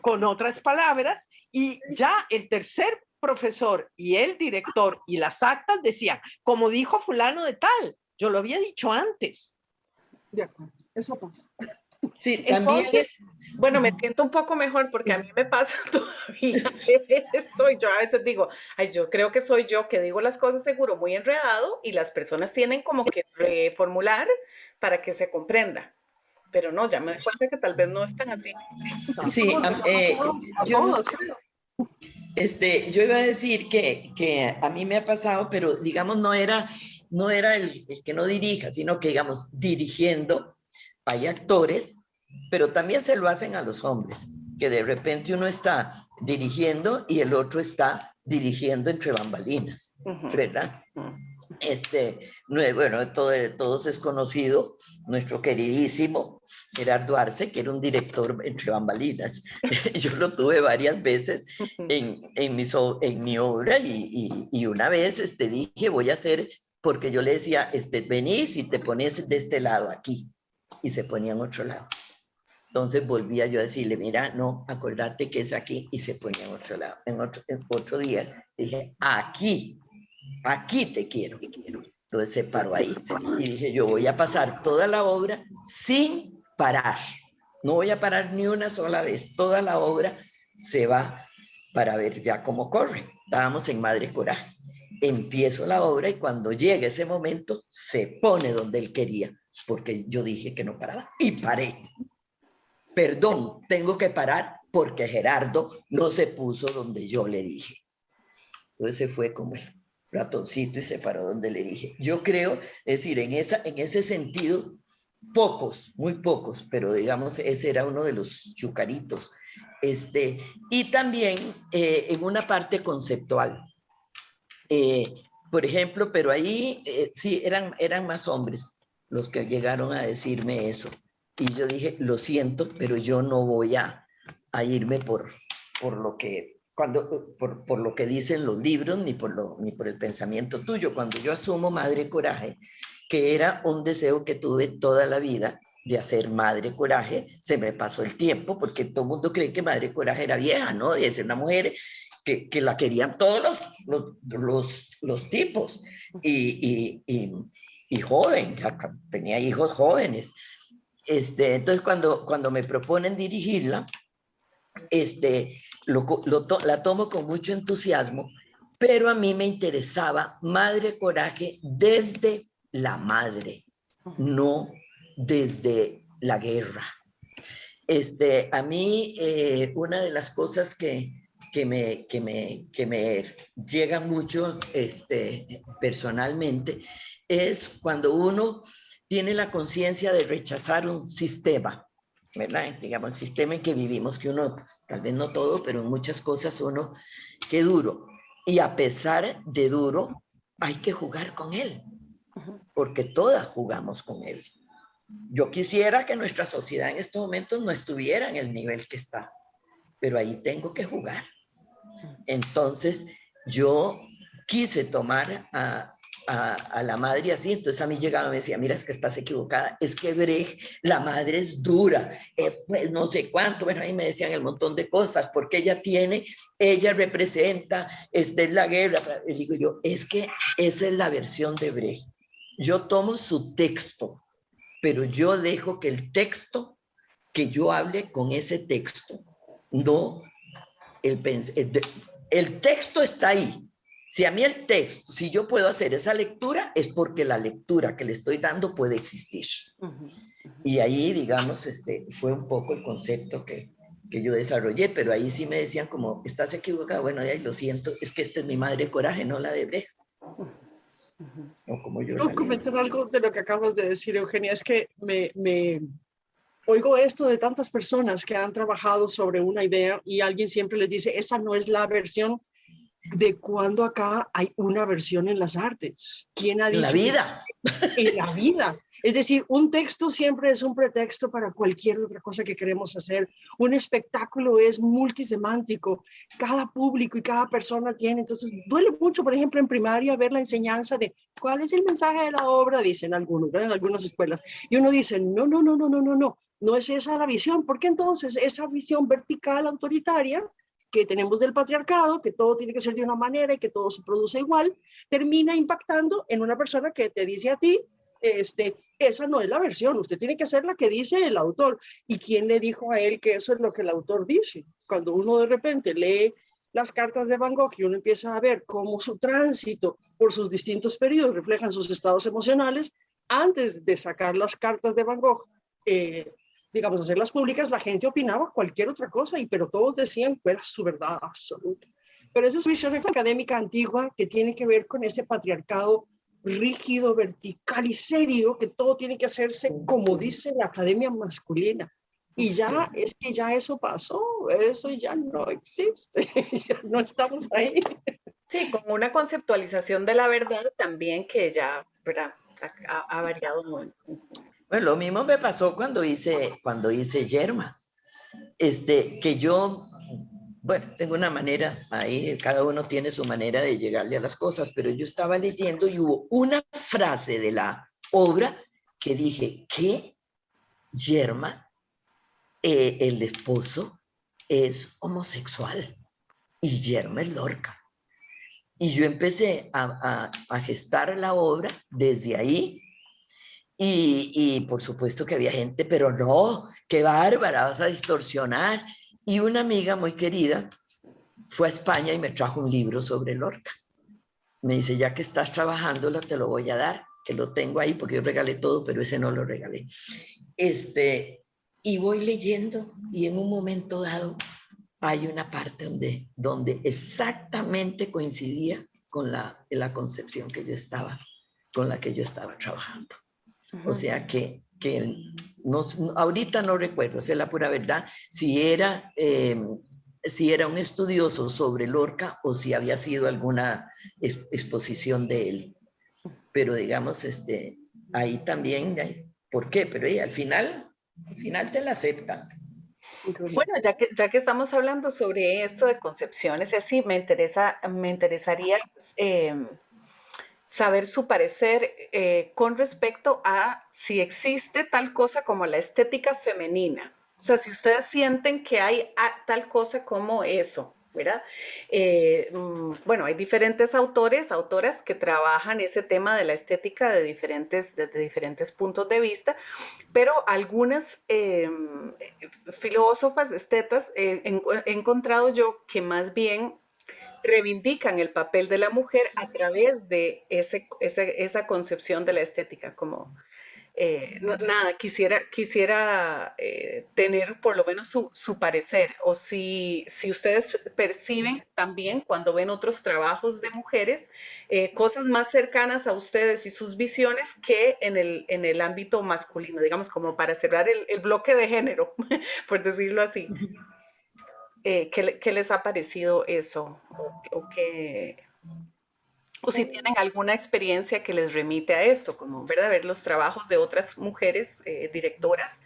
con otras palabras, y ya el tercer profesor y el director y las actas decían, como dijo fulano de tal, yo lo había dicho antes. De acuerdo, eso pasa. Sí, también entonces, bueno, me siento un poco mejor porque a mí me pasa todavía eso. Y yo a veces digo, ay, yo creo que soy yo que digo las cosas seguro muy enredado y las personas tienen como que reformular para que se comprenda. Pero no, ya me doy cuenta que tal vez no es tan así. sí, A yo no, todos, creo. yo iba a decir que a mí me ha pasado, pero digamos no era el que no dirija, sino que digamos dirigiendo, hay actores, pero también se lo hacen a los hombres, que de repente uno está dirigiendo y el otro está dirigiendo entre bambalinas, ¿verdad? Bueno, de todos es conocido nuestro queridísimo Gerardo Arce, que era un director entre bambalinas. Yo lo tuve varias veces en mi obra y una vez dije, voy a hacer, porque yo le decía, venís y te pones de este lado aquí, y se ponía en otro lado. Entonces volvía yo a decirle, mira, no, acordate que es aquí, y se ponía en otro lado. En otro día dije, aquí te quiero. Entonces se paró ahí y dije, yo voy a pasar toda la obra sin parar. No voy a parar ni una sola vez. Toda la obra se va para ver ya cómo corre. Estábamos en Madre Coraje. Empiezo la obra y cuando llega ese momento se pone donde él quería, porque yo dije que no paraba y paré. Perdón, tengo que parar porque Gerardo no se puso donde yo le dije. Entonces se fue como el ratoncito y se paró donde le dije. Yo creo, es decir, en ese sentido, pocos, muy pocos, pero digamos, ese era uno de los chucaritos. Y también en una parte conceptual. Por ejemplo, pero ahí sí eran más hombres los que llegaron a decirme eso. Y yo dije, lo siento, pero yo no voy a irme por lo que, por lo que dicen los libros, ni por el pensamiento tuyo. Cuando yo asumo Madre Coraje, que era un deseo que tuve toda la vida de hacer Madre Coraje, se me pasó el tiempo, porque todo el mundo cree que Madre Coraje era vieja, ¿no? De ser una mujer que la querían todos los tipos, y joven, tenía hijos jóvenes. Entonces, cuando me proponen dirigirla, la tomo con mucho entusiasmo, pero a mí me interesaba Madre Coraje desde la madre, no desde la guerra. A mí, una de las cosas que me llega mucho personalmente es cuando uno tiene la conciencia de rechazar un sistema, ¿verdad? Digamos, el sistema en que vivimos, que uno, pues, tal vez no todo, pero en muchas cosas uno, qué duro. Y a pesar de duro, hay que jugar con él, porque todas jugamos con él. Yo quisiera que nuestra sociedad en estos momentos no estuviera en el nivel que está, pero ahí tengo que jugar. Entonces, yo quise tomar a la madre así, entonces a mí llegaba y me decía, mira, es que estás equivocada, es que Brecht, la madre es dura, pues, no sé cuánto, bueno, ahí me decían el montón de cosas, porque ella representa, es la guerra, y digo yo, es que esa es la versión de Brecht, yo tomo su texto, pero yo dejo que el texto, que yo hable con ese texto, no el texto está ahí. Si a mí el texto, si yo puedo hacer esa lectura, es porque la lectura que le estoy dando puede existir. Y ahí, digamos, fue un poco el concepto que yo desarrollé, pero ahí sí me decían como, ¿estás equivocada? Bueno, ya lo siento, es que esta es mi Madre Coraje, no la de Brecht. O como yo la comentar algo de lo que acabas de decir, Eugenia, es que me oigo esto de tantas personas que han trabajado sobre una idea y alguien siempre les dice, esa no es la versión. ¿De cuándo acá hay una versión en las artes? ¿Quién ha dicho? En la vida. En la vida. Es decir, un texto siempre es un pretexto para cualquier otra cosa que queremos hacer. Un espectáculo es multisemántico. Cada público y cada persona tiene. Entonces, duele mucho, por ejemplo, en primaria ver la enseñanza de cuál es el mensaje de la obra, dicen algunos, ¿verdad? En algunas escuelas. Y uno dice, no, no, no, no, no, no, no. No es esa la visión. Porque entonces esa visión vertical, autoritaria, que tenemos del patriarcado, que todo tiene que ser de una manera y que todo se produce igual, termina impactando en una persona que te dice a ti, esa no es la versión, usted tiene que hacer la que dice el autor. ¿Y quién le dijo a él que eso es lo que el autor dice? Cuando uno de repente lee las cartas de Van Gogh y uno empieza a ver cómo su tránsito por sus distintos periodos reflejan sus estados emocionales, antes de sacar las cartas de Van Gogh, digamos, hacerlas públicas, la gente opinaba cualquier otra cosa, pero todos decían que era su verdad absoluta. Pero esa es una visión académica antigua que tiene que ver con ese patriarcado rígido, vertical y serio, que todo tiene que hacerse como dice la academia masculina. Y ya, sí, es que ya eso pasó, eso ya no existe, ya no estamos ahí. Sí, con una conceptualización de la verdad también que ya, ¿verdad? Ha variado mucho. Bueno, lo mismo me pasó cuando hice Yerma. Que yo, bueno, tengo una manera, ahí cada uno tiene su manera de llegarle a las cosas, pero yo estaba leyendo y hubo una frase de la obra que dije, ¿qué? Yerma, el esposo es homosexual y Yerma es Lorca. Y yo empecé a gestar la obra desde ahí. Y por supuesto que había gente, pero no, qué bárbara, vas a distorsionar. Y una amiga muy querida fue a España y me trajo un libro sobre Lorca. Me dice, ya que estás trabajándolo, te lo voy a dar, que lo tengo ahí, porque yo regalé todo, pero ese no lo regalé. Y voy leyendo, y en un momento dado hay una parte donde exactamente coincidía con la concepción que yo con la que yo estaba trabajando. O sea que no, ahorita no recuerdo, es la pura verdad, si era un estudioso sobre Lorca o si había sido alguna exposición de él. Pero digamos, ahí también, ¿por qué? Pero al final al final te la aceptan. Bueno, ya que estamos hablando sobre esto de concepciones y así, me interesaría saber su parecer con respecto a si existe tal cosa como la estética femenina. O sea, si ustedes sienten que hay tal cosa como eso, ¿verdad? Bueno, hay diferentes autores, autoras que trabajan ese tema de la estética desde diferentes puntos de vista, pero algunas filósofas estetas he encontrado yo que más bien reivindican el papel de la mujer a través de esa concepción de la estética, como nada, quisiera tener por lo menos su parecer, o si ustedes perciben también cuando ven otros trabajos de mujeres, cosas más cercanas a ustedes y sus visiones que en el ámbito masculino, digamos, como para cerrar el bloque de género, por decirlo así. ¿Qué les ha parecido eso? O si tienen alguna experiencia que les remite a esto, como ¿verdad? Ver los trabajos de otras mujeres directoras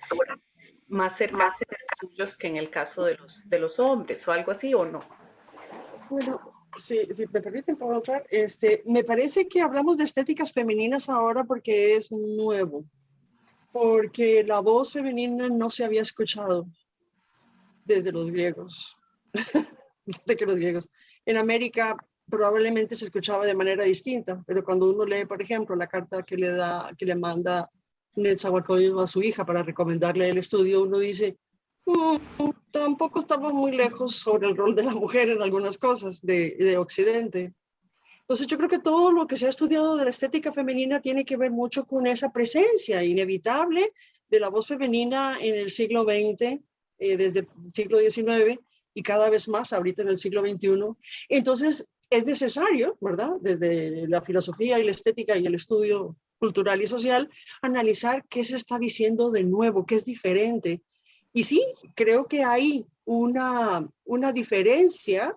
más cercanas a suyos que en el caso de los hombres o algo así, ¿o no? Bueno, si me permiten, puedo entrar. Me parece que hablamos de estéticas femeninas ahora porque es nuevo, porque la voz femenina no se había escuchado desde los griegos, desde que los griegos. En América probablemente se escuchaba de manera distinta, pero cuando uno lee, por ejemplo, la carta que le manda Netzahualcóyotl a su hija para recomendarle el estudio, uno dice, tampoco estamos muy lejos sobre el rol de la mujer en algunas cosas de Occidente. Entonces yo creo que todo lo que se ha estudiado de la estética femenina tiene que ver mucho con esa presencia inevitable de la voz femenina en el siglo XX, desde el siglo XIX y cada vez más ahorita en el siglo XXI. Entonces es necesario, ¿verdad? Desde la filosofía y la estética y el estudio cultural y social, analizar qué se está diciendo de nuevo, qué es diferente. Y sí, creo que hay una diferencia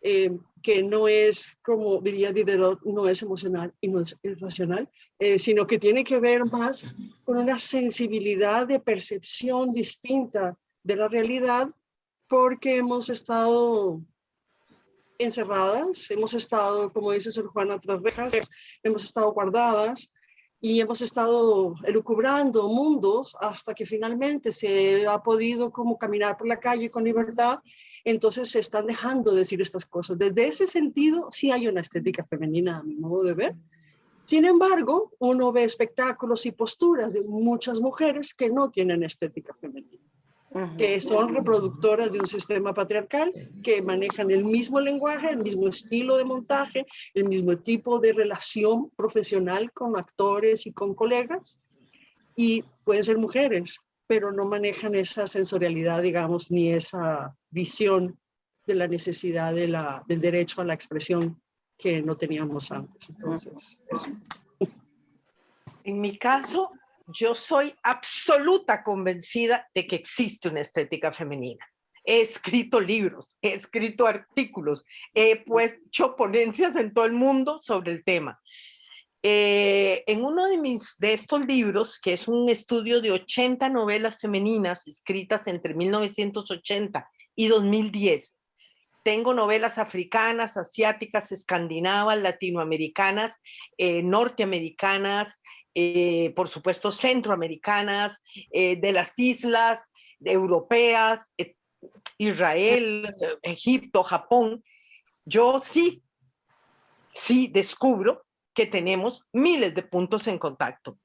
que no es, como diría Diderot, no es emocional y no es racional, sino que tiene que ver más con una sensibilidad de percepción distinta de la realidad, porque hemos estado encerradas, hemos estado, como dice Sor Juana, tras rejas, hemos estado guardadas y hemos estado elucubrando mundos hasta que finalmente se ha podido como caminar por la calle con libertad. Entonces se están dejando de decir estas cosas. Desde ese sentido, sí hay una estética femenina, a mi modo de ver. Sin embargo, uno ve espectáculos y posturas de muchas mujeres que no tienen estética femenina, que son reproductoras de un sistema patriarcal, que manejan el mismo lenguaje, el mismo estilo de montaje, el mismo tipo de relación profesional con actores y con colegas, y pueden ser mujeres, pero no manejan esa sensorialidad, digamos, ni esa visión de la necesidad del derecho a la expresión que no teníamos antes. Entonces, eso. En mi caso, yo soy absoluta convencida de que existe una estética femenina. He escrito libros, he escrito artículos, he hecho ponencias en todo el mundo sobre el tema. En uno de estos libros, que es un estudio de 80 novelas femeninas escritas entre 1980 y 2010, tengo novelas africanas, asiáticas, escandinavas, latinoamericanas, norteamericanas, por supuesto centroamericanas, de las islas europeas, Israel, Egipto, Japón. Yo sí descubro que tenemos miles de puntos en contacto.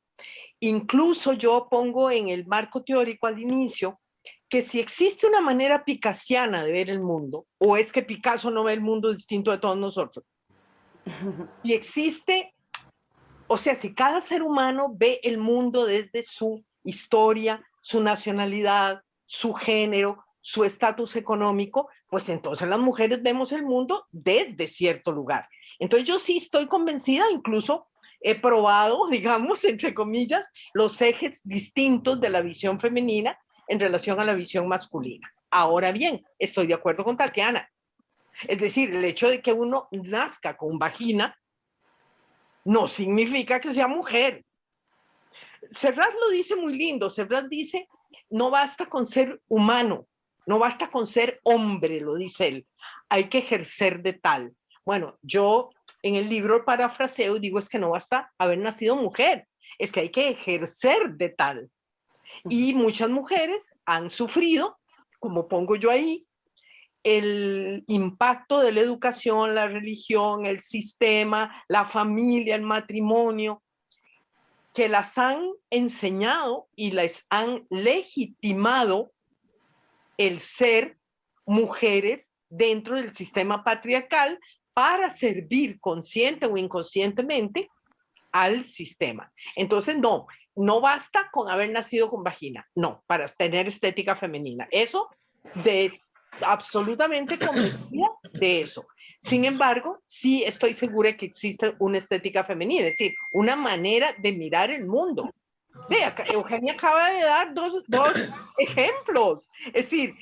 Incluso yo pongo en el marco teórico al inicio que si existe una manera picasiana de ver el mundo, o es que Picasso no ve el mundo distinto de todos nosotros, y existe, o sea, si cada ser humano ve el mundo desde su historia, su nacionalidad, su género, su estatus económico, pues entonces las mujeres vemos el mundo desde cierto lugar. Entonces yo sí estoy convencida, incluso he probado, digamos, entre comillas, los ejes distintos de la visión femenina en relación a la visión masculina. Ahora bien, estoy de acuerdo con Tatiana. Es decir, el hecho de que uno nazca con vagina no significa que sea mujer. Serrat lo dice muy lindo. Serrat dice no basta con ser humano, no basta con ser hombre, lo dice él, hay que ejercer de tal. Bueno, yo en el libro parafraseo y digo es que no basta haber nacido mujer, es que hay que ejercer de tal. Y muchas mujeres han sufrido, como pongo yo ahí, el impacto de la educación, la religión, el sistema, la familia, el matrimonio, que las han enseñado y les han legitimado el ser mujeres dentro del sistema patriarcal para servir consciente o inconscientemente al sistema. Entonces, no basta con haber nacido con vagina, no, para tener estética femenina. Eso absolutamente convencida de eso. Sin embargo, sí estoy segura que existe una estética femenina, es decir, una manera de mirar el mundo. Vea, Eugenia acaba de dar dos ejemplos. Es decir,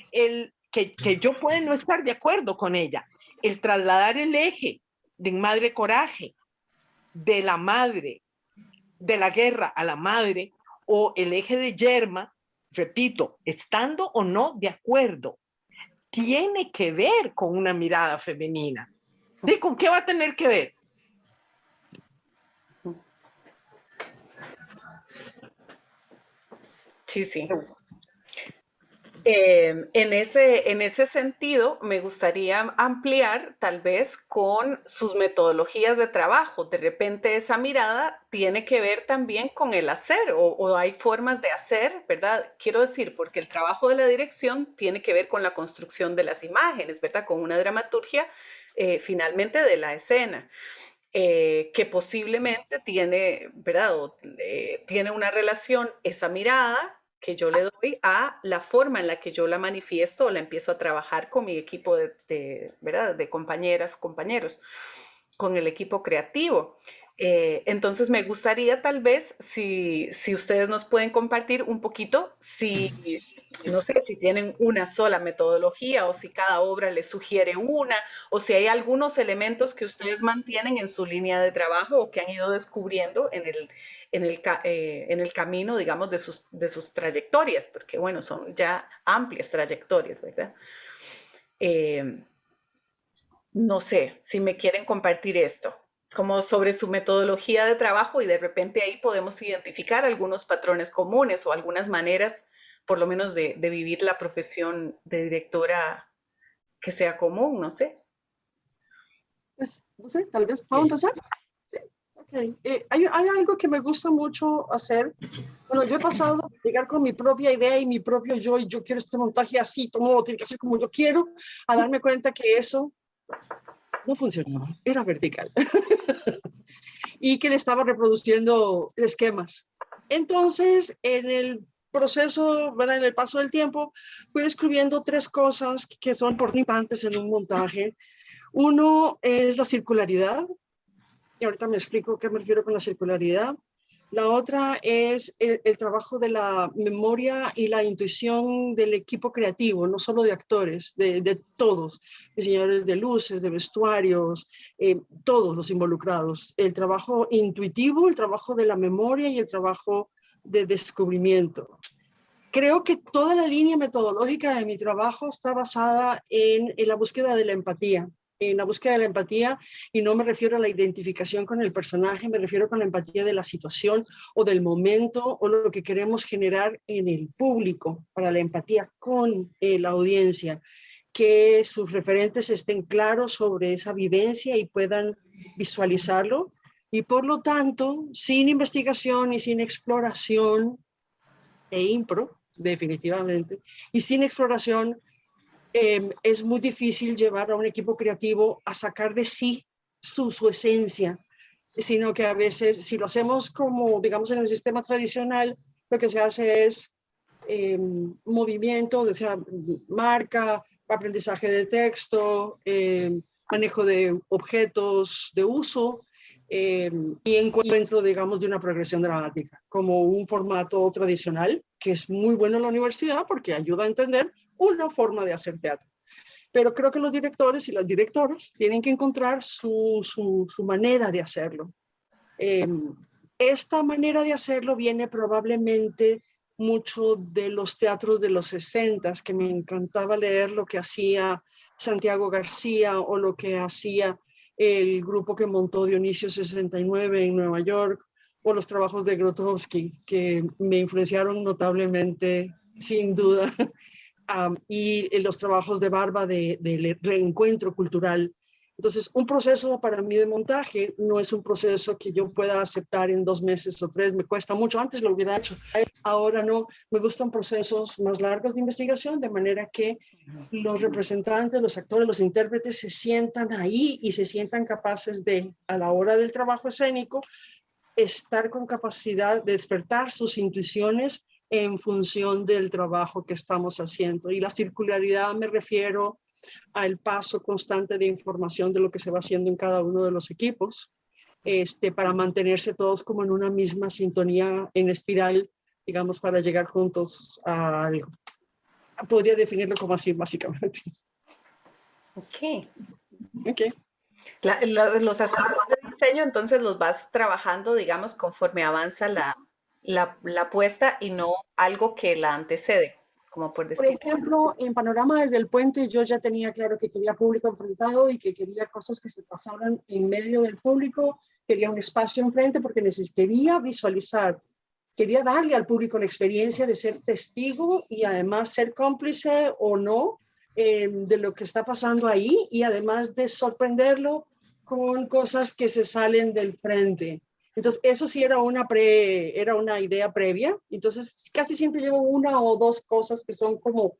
que yo puedo no estar de acuerdo con ella. El trasladar el eje de Madre Coraje, de la madre, de la guerra a la madre, o el eje de Yerma, repito, estando o no de acuerdo, tiene que ver con una mirada femenina. ¿Y con qué va a tener que ver? Sí, sí. En ese sentido, me gustaría ampliar tal vez con sus metodologías de trabajo. De repente esa mirada tiene que ver también con el hacer o hay formas de hacer, ¿verdad? Quiero decir, porque el trabajo de la dirección tiene que ver con la construcción de las imágenes, ¿verdad? Con una dramaturgia finalmente de la escena. Que posiblemente tiene, ¿verdad? Tiene una relación, esa mirada que yo le doy a la forma en la que yo la manifiesto o la empiezo a trabajar con mi equipo ¿verdad? De compañeras, compañeros, con el equipo creativo. Entonces me gustaría tal vez si ustedes nos pueden compartir un poquito, no sé, si tienen una sola metodología o si cada obra les sugiere una, o si hay algunos elementos que ustedes mantienen en su línea de trabajo o que han ido descubriendo en el camino, digamos, de sus trayectorias, porque bueno, son ya amplias trayectorias, ¿verdad? No sé si me quieren compartir esto, como sobre su metodología de trabajo y de repente ahí podemos identificar algunos patrones comunes o algunas maneras, por lo menos, de vivir la profesión de directora que sea común, no sé. Pues, no sé, tal vez puedo empezar. Sí, ok. Hay algo que me gusta mucho hacer. Bueno, yo he pasado de llegar con mi propia idea y mi propio yo, y yo quiero este montaje así, todo tiene que ser como yo quiero, a darme cuenta que eso no funcionaba, era vertical. Y que le estaba reproduciendo esquemas. Entonces, en el proceso, ¿verdad? En el paso del tiempo, fui descubriendo tres cosas que son importantes en un montaje. Uno es la circularidad, y ahorita me explico qué me refiero con la circularidad. La otra es el trabajo de la memoria y la intuición del equipo creativo, no solo de actores, de todos, diseñadores de luces, de vestuarios, todos los involucrados. El trabajo intuitivo, el trabajo de la memoria y el trabajo de descubrimiento. Creo que toda la línea metodológica de mi trabajo está basada en la búsqueda de la empatía. En la búsqueda de la empatía, y no me refiero a la identificación con el personaje, me refiero con la empatía de la situación o del momento o lo que queremos generar en el público, para la empatía con la audiencia, que sus referentes estén claros sobre esa vivencia y puedan visualizarlo. Y por lo tanto, sin investigación y sin exploración e impro, definitivamente, y sin exploración, es muy difícil llevar a un equipo creativo a sacar de sí su esencia, sino que a veces, si lo hacemos como, digamos, en el sistema tradicional, lo que se hace es movimiento, o sea, marca, aprendizaje de texto, manejo de objetos de uso, y encuentro, digamos, de una progresión dramática, como un formato tradicional, que es muy bueno en la universidad porque ayuda a entender una forma de hacer teatro. Pero creo que los directores y las directoras tienen que encontrar su manera de hacerlo. Esta manera de hacerlo viene probablemente mucho de los teatros de los 60, que me encantaba leer lo que hacía Santiago García o lo que hacía el grupo que montó Dionisio 69 en Nueva York, o los trabajos de Grotowski, que me influenciaron notablemente, sin duda, y los trabajos de Barba de reencuentro cultural. Entonces, un proceso para mí de montaje no es un proceso que yo pueda aceptar en 2 meses o 3, me cuesta mucho, antes lo hubiera hecho, ahora no, me gustan procesos más largos de investigación, de manera que los representantes, los actores, los intérpretes se sientan ahí y se sientan capaces de, a la hora del trabajo escénico, estar con capacidad de despertar sus intuiciones en función del trabajo que estamos haciendo. Y la circularidad me refiero al paso constante de información de lo que se va haciendo en cada uno de los equipos, para mantenerse todos como en una misma sintonía, en espiral, digamos, para llegar juntos a algo. Podría definirlo como así, básicamente. Ok. Ok. Los aspectos de diseño, entonces los vas trabajando, digamos, conforme avanza la puesta y no algo que la antecede, como por Por decir. ejemplo, en Panorama desde el Puente yo ya tenía claro que quería público enfrentado y que quería cosas que se pasaran en medio del público, quería un espacio enfrente porque quería visualizar, quería darle al público la experiencia de ser testigo y además ser cómplice o no de lo que está pasando ahí, y además de sorprenderlo con cosas que se salen del frente. Entonces, eso sí era una idea previa. Entonces, casi siempre llevo 1 o 2 cosas que son como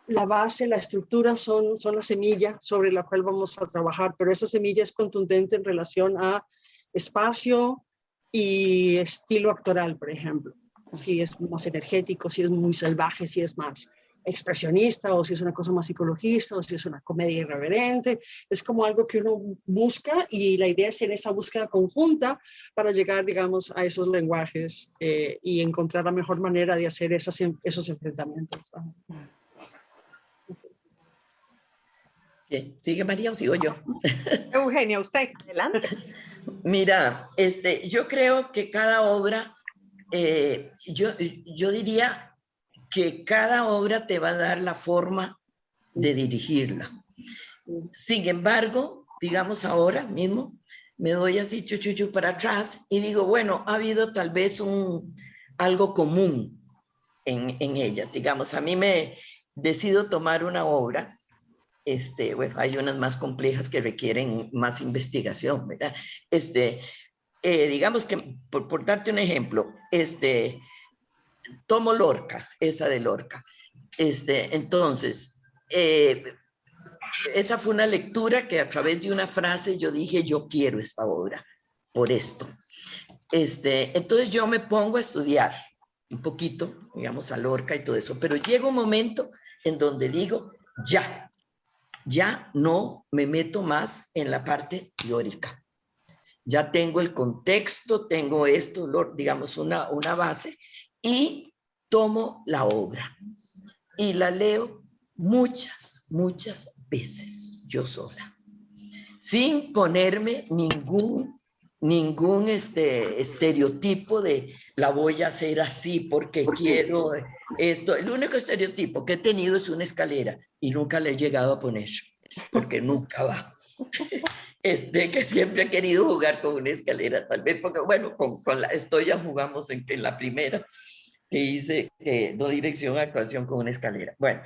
la base, la estructura, son la semilla sobre la cual vamos a trabajar, pero esa semilla es contundente en relación a espacio y estilo actoral, por ejemplo. Si es más energético, si es muy salvaje, si es más expresionista, o si es una cosa más psicologista, o si es una comedia irreverente. Es como algo que uno busca, y la idea es en esa búsqueda conjunta para llegar, digamos, a esos lenguajes y encontrar la mejor manera de hacer esos enfrentamientos. ¿Sigue María o sigo yo? Eugenia, usted. Adelante. Mira, yo creo que cada obra, yo diría que cada obra te va a dar la forma de dirigirla. Sin embargo, digamos ahora mismo, me doy así chuchuchu para atrás y digo, bueno, ha habido tal vez algo común en ellas. Digamos, a mí me decido tomar una obra. Bueno, hay unas más complejas que requieren más investigación, ¿verdad? Digamos que, por darte un ejemplo, tomo Lorca, esa de Lorca. Entonces, esa fue una lectura que a través de una frase yo dije, yo quiero esta obra, por esto. Entonces yo me pongo a estudiar un poquito, digamos, a Lorca y todo eso, pero llega un momento en donde digo, ya no me meto más en la parte teórica. Ya tengo el contexto, tengo esto, digamos, una base, y tomo la obra y la leo muchas veces yo sola, sin ponerme ningún estereotipo de la voy a hacer así porque quiero esto. El único estereotipo que he tenido es una escalera y nunca le he llegado a poner porque nunca va. Que siempre he querido jugar con una escalera, tal vez porque, bueno, con la ya jugamos en la primera que hice, do dirección a actuación con una escalera. Bueno,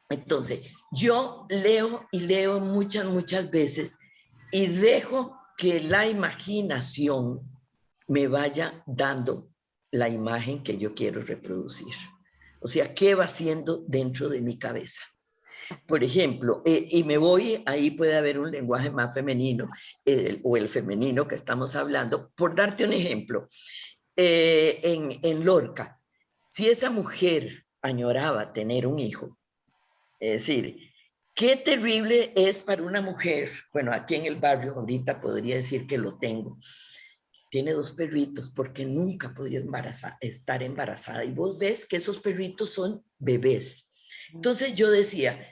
entonces, yo leo y leo muchas veces y dejo que la imaginación me vaya dando la imagen que yo quiero reproducir. O sea, ¿qué va haciendo dentro de mi cabeza? Por ejemplo, y me voy, ahí puede haber un lenguaje más femenino, o el femenino que estamos hablando. Por darte un ejemplo, en Lorca, si esa mujer añoraba tener un hijo, es decir, qué terrible es para una mujer, bueno, aquí en el barrio ahorita podría decir que lo tengo, tiene 2 perritos porque nunca podía estar embarazada, y vos ves que esos perritos son bebés. Entonces yo decía,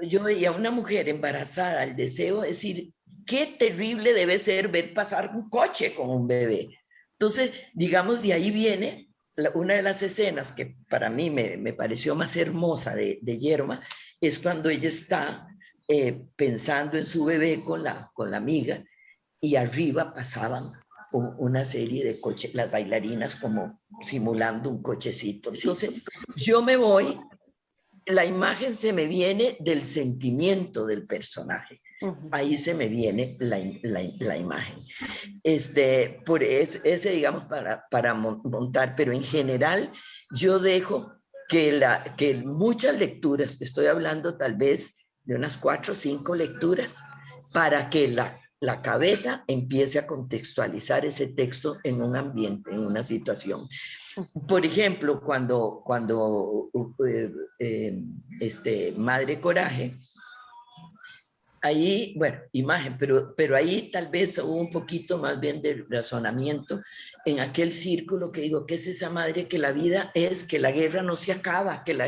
yo veía a una mujer embarazada, el deseo de decir, qué terrible debe ser ver pasar un coche con un bebé. Entonces, digamos, de ahí viene una de las escenas que para mí me pareció más hermosa de Yerma es cuando ella está pensando en su bebé con la amiga y arriba pasaban una serie de coches, las bailarinas como simulando un cochecito. Entonces yo me voy, la imagen se me viene del sentimiento del personaje. Ahí se me viene la imagen. Por ese, digamos, para montar, pero en general yo dejo que muchas lecturas, estoy hablando tal vez de unas 4 o 5 lecturas, para que la cabeza empiece a contextualizar ese texto en un ambiente, en una situación. Por ejemplo, cuando Madre Coraje, ahí, bueno, imagen, pero ahí tal vez hubo un poquito más bien de razonamiento en aquel círculo que digo, ¿qué es esa madre? Que la vida es, que la guerra no se acaba, que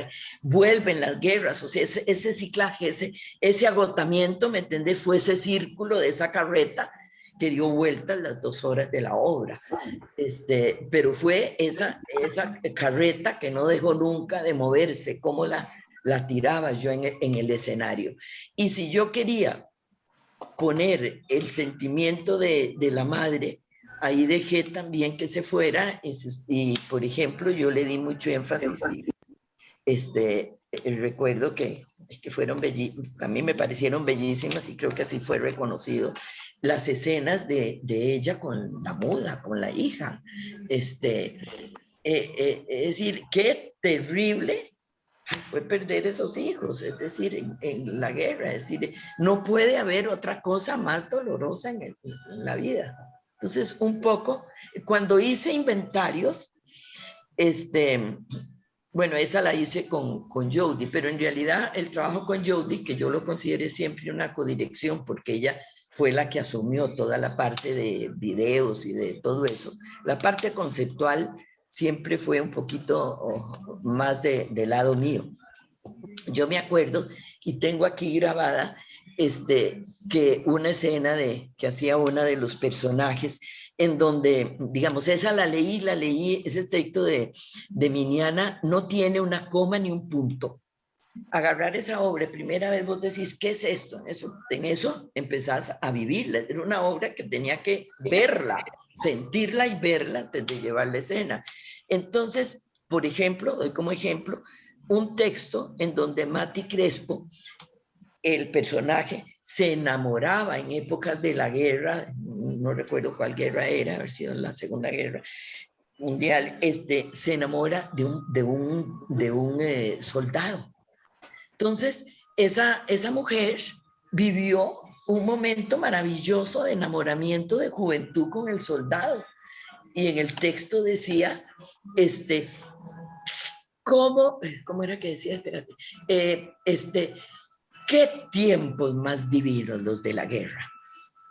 vuelven las guerras, o sea, ese ciclaje, ese agotamiento, ¿me entendés? Fue ese círculo de esa carreta que dio vueltas las 2 horas de la obra. Pero fue esa carreta que no dejó nunca de moverse, como la tiraba yo en el escenario. Y si yo quería poner el sentimiento de la madre, ahí dejé también que se fuera, y por ejemplo, yo le di mucho énfasis, recuerdo que fueron a mí me parecieron bellísimas y creo que así fue reconocido, las escenas de ella con la muda, con la hija. Es decir, qué terrible fue perder esos hijos, es decir, en la guerra, es decir, no puede haber otra cosa más dolorosa en la vida. Entonces, un poco, cuando hice inventarios, bueno, esa la hice con Jody, pero en realidad el trabajo con Jody, que yo lo consideré siempre una codirección, porque ella fue la que asumió toda la parte de videos y de todo eso, la parte conceptual siempre fue un poquito más de lado mío. Yo me acuerdo, y tengo aquí grabada, que una escena que hacía una de los personajes, en donde, digamos, esa la leí, ese texto de Miniana, no tiene una coma ni un punto. Agarrar esa obra, primera vez vos decís, ¿qué es esto? En eso empezás a vivirla. Era una obra que tenía que verla, sentirla y verla antes de llevar la escena. Entonces, por ejemplo, doy como ejemplo, un texto en donde Mati Crespo, el personaje, se enamoraba en épocas de la guerra, no recuerdo cuál guerra era, haber sido la Segunda Guerra Mundial, se enamora de un soldado. Entonces, esa mujer vivió un momento maravilloso de enamoramiento, de juventud con el soldado. Y en el texto decía, ¿cómo era que decía? Espérate. ¿Qué tiempos más divinos los de la guerra?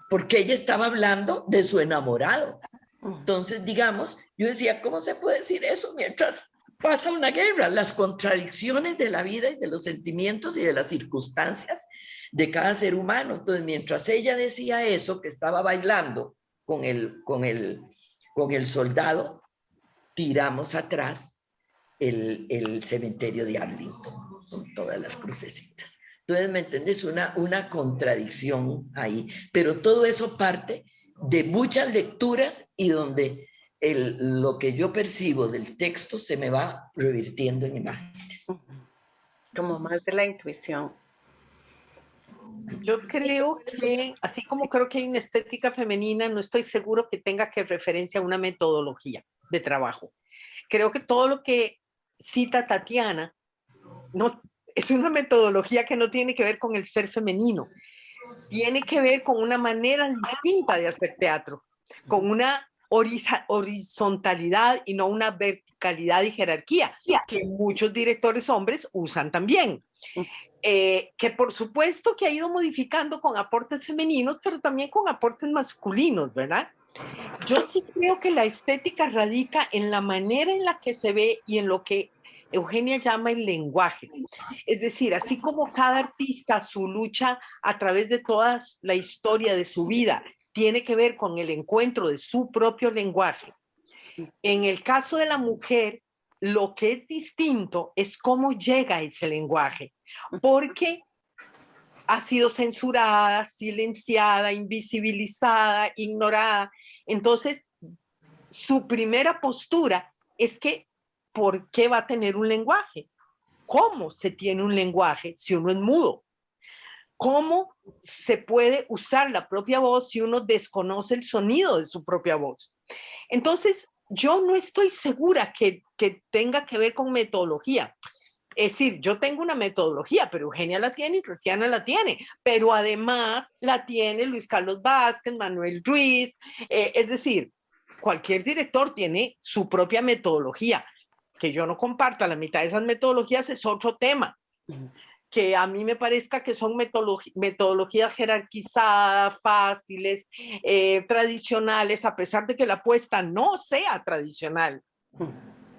Porque ella estaba hablando de su enamorado. Entonces, digamos, yo decía, ¿cómo se puede decir eso mientras pasa una guerra? Las contradicciones de la vida y de los sentimientos y de las circunstancias de cada ser humano. Entonces, mientras ella decía eso, que estaba bailando con el soldado, tiramos atrás el cementerio de Arlington, con todas las crucecitas. Entonces, ¿me entiendes? Una contradicción ahí. Pero todo eso parte de muchas lecturas y donde lo que yo percibo del texto se me va revirtiendo en imágenes. Como más de la intuición. Yo creo que, así como creo que hay una estética femenina, no estoy seguro que tenga que referencia a una metodología de trabajo. Creo que todo lo que cita Tatiana no, es una metodología que no tiene que ver con el ser femenino, tiene que ver con una manera distinta de hacer teatro, con una horizontalidad y no una verticalidad y jerarquía, que muchos directores hombres usan también. Que por supuesto que ha ido modificando con aportes femeninos, pero también con aportes masculinos, ¿verdad? Yo sí creo que la estética radica en la manera en la que se ve y en lo que Eugenia llama el lenguaje. Es decir, así como cada artista, su lucha a través de toda la historia de su vida tiene que ver con el encuentro de su propio lenguaje, En el caso de la mujer, lo que es distinto es cómo llega ese lenguaje, porque ha sido censurada, silenciada, invisibilizada, ignorada. Entonces, su primera postura es que, ¿por qué va a tener un lenguaje? ¿Cómo se tiene un lenguaje si uno es mudo? ¿Cómo se puede usar la propia voz si uno desconoce el sonido de su propia voz? Entonces, yo no estoy segura que tenga que ver con metodología. Es decir, yo tengo una metodología, pero Eugenia la tiene y Cristiana la tiene, pero además la tiene Luis Carlos Vázquez, Manuel Ruiz, es decir, cualquier director tiene su propia metodología. Que yo no comparta la mitad de esas metodologías es otro tema. Que a mí me parezca que son metodologías jerarquizadas, fáciles, tradicionales, a pesar de que la apuesta no sea tradicional,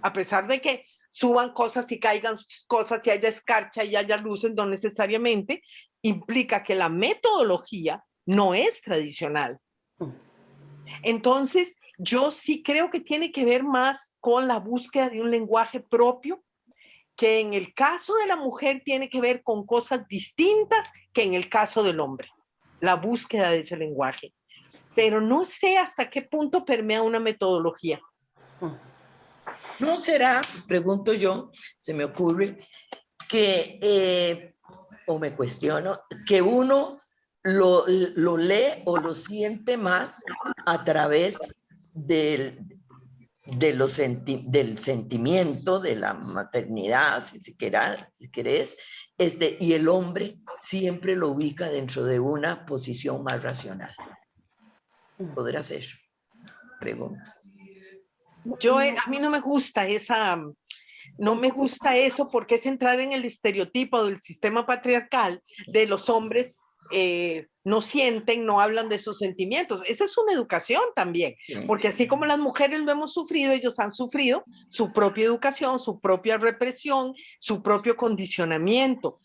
a pesar de que suban cosas y caigan cosas y haya escarcha y haya luces, no necesariamente implica que la metodología no es tradicional. Entonces, yo sí creo que tiene que ver más con la búsqueda de un lenguaje propio, que en el caso de la mujer tiene que ver con cosas distintas que en el caso del hombre, la búsqueda de ese lenguaje. Pero no sé hasta qué punto permea una metodología. ¿No será, pregunto yo, se me ocurre, que, o me cuestiono, que uno lo lee o lo siente más a través del sentimiento de la maternidad, si querés, y el hombre siempre lo ubica dentro de una posición más racional? ¿Podrá ser? Pregunto. A mí no me gusta no me gusta eso porque es entrar en el estereotipo del sistema patriarcal de los hombres no sienten, no hablan de sus sentimientos. Esa es una educación también, porque así como las mujeres lo hemos sufrido, ellos han sufrido su propia educación, su propia represión, su propio condicionamiento.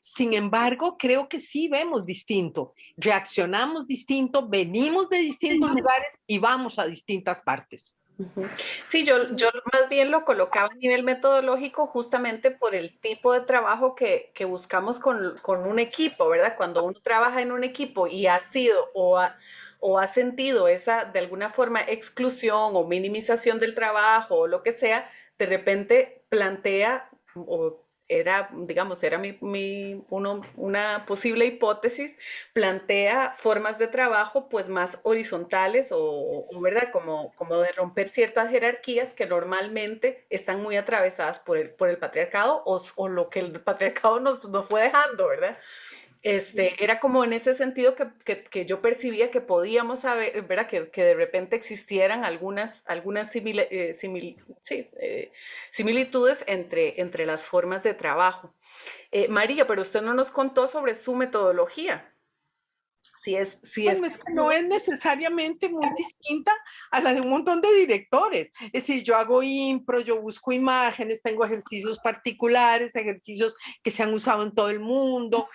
Sin embargo, creo que sí vemos distinto, reaccionamos distinto, venimos de distintos lugares y vamos a distintas partes. Sí, yo más bien lo colocaba a nivel metodológico justamente por el tipo de trabajo que buscamos con un equipo, ¿verdad? Cuando uno trabaja en un equipo y ha sido o ha sentido esa, de alguna forma, exclusión o minimización del trabajo o lo que sea, de repente plantea o era, digamos, era una posible hipótesis, plantea formas de trabajo pues más horizontales ¿verdad? Como de romper ciertas jerarquías que normalmente están muy atravesadas por el patriarcado o lo que el patriarcado nos fue dejando, ¿verdad? Era como en ese sentido que yo percibía que podíamos saber, ¿verdad? Que de repente existieran algunas similitudes entre las formas de trabajo. María, pero usted no nos contó sobre su metodología. Si es No es necesariamente muy distinta a la de un montón de directores. Es decir, yo hago impro, yo busco imágenes, tengo ejercicios particulares, ejercicios que se han usado en todo el mundo.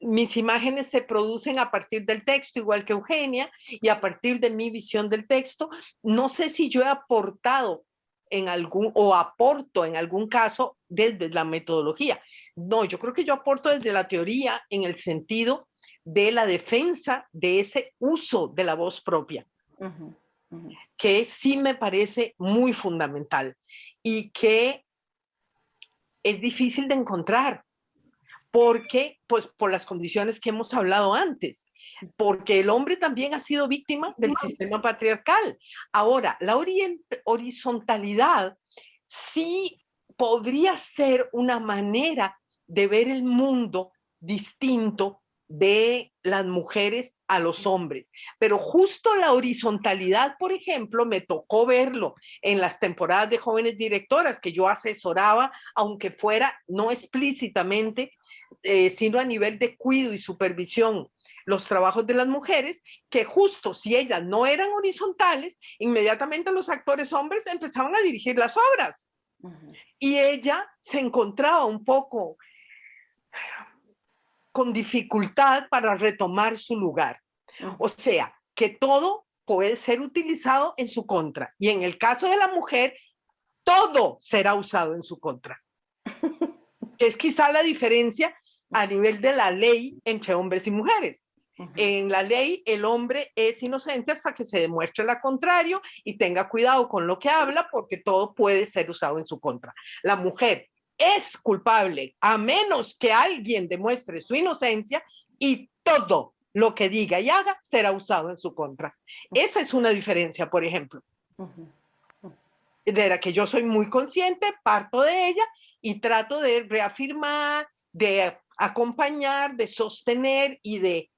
Mis imágenes se producen a partir del texto, igual que Eugenia, y a partir de mi visión del texto. No sé si yo he aportado o aporto en algún caso desde la metodología. No, yo creo que yo aporto desde la teoría en el sentido de la defensa de ese uso de la voz propia, que sí me parece muy fundamental y que es difícil de encontrar, porque, pues, por las condiciones que hemos hablado antes, porque el hombre también ha sido víctima del sistema patriarcal. Ahora, la horizontalidad sí podría ser una manera de ver el mundo distinto de las mujeres a los hombres. Pero justo la horizontalidad, por ejemplo, me tocó verlo en las temporadas de Jóvenes Directoras que yo asesoraba, aunque fuera no explícitamente, sino a nivel de cuidado y supervisión, los trabajos de las mujeres, que justo si ellas no eran horizontales, inmediatamente los actores hombres empezaban a dirigir las obras. Y ella se encontraba un poco con dificultad para retomar su lugar. O sea, que todo puede ser utilizado en su contra. Y en el caso de la mujer, todo será usado en su contra. Es quizá la diferencia a nivel de la ley entre hombres y mujeres. En la ley, el hombre es inocente hasta que se demuestre lo contrario y tenga cuidado con lo que habla porque todo puede ser usado en su contra. La mujer es culpable a menos que alguien demuestre su inocencia y todo lo que diga y haga será usado en su contra. Esa es una diferencia, por ejemplo, de la que yo soy muy consciente, parto de ella y trato de reafirmar, de acompañar, de sostener y de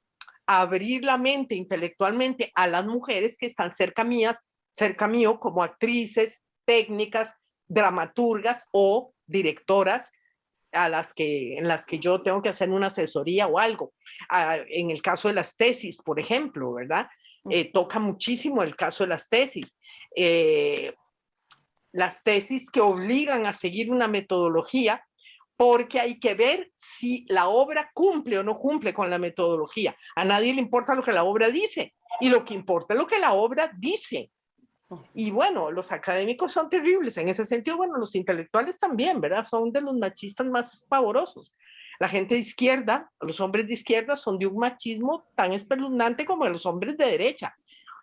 abrir la mente intelectualmente a las mujeres que están cerca mío, como actrices, técnicas, dramaturgas o directoras en las que yo tengo que hacer una asesoría o algo. En el caso de las tesis, por ejemplo, ¿verdad? Toca muchísimo el caso de las tesis. Las tesis que obligan a seguir una metodología porque hay que ver si la obra cumple o no cumple con la metodología. A nadie le importa lo que la obra dice, y lo que importa es lo que la obra dice. Y bueno, los académicos son terribles en ese sentido, bueno, los intelectuales también, ¿verdad? Son de los machistas más pavorosos. La gente de izquierda, los hombres de izquierda son de un machismo tan espeluznante como los hombres de derecha.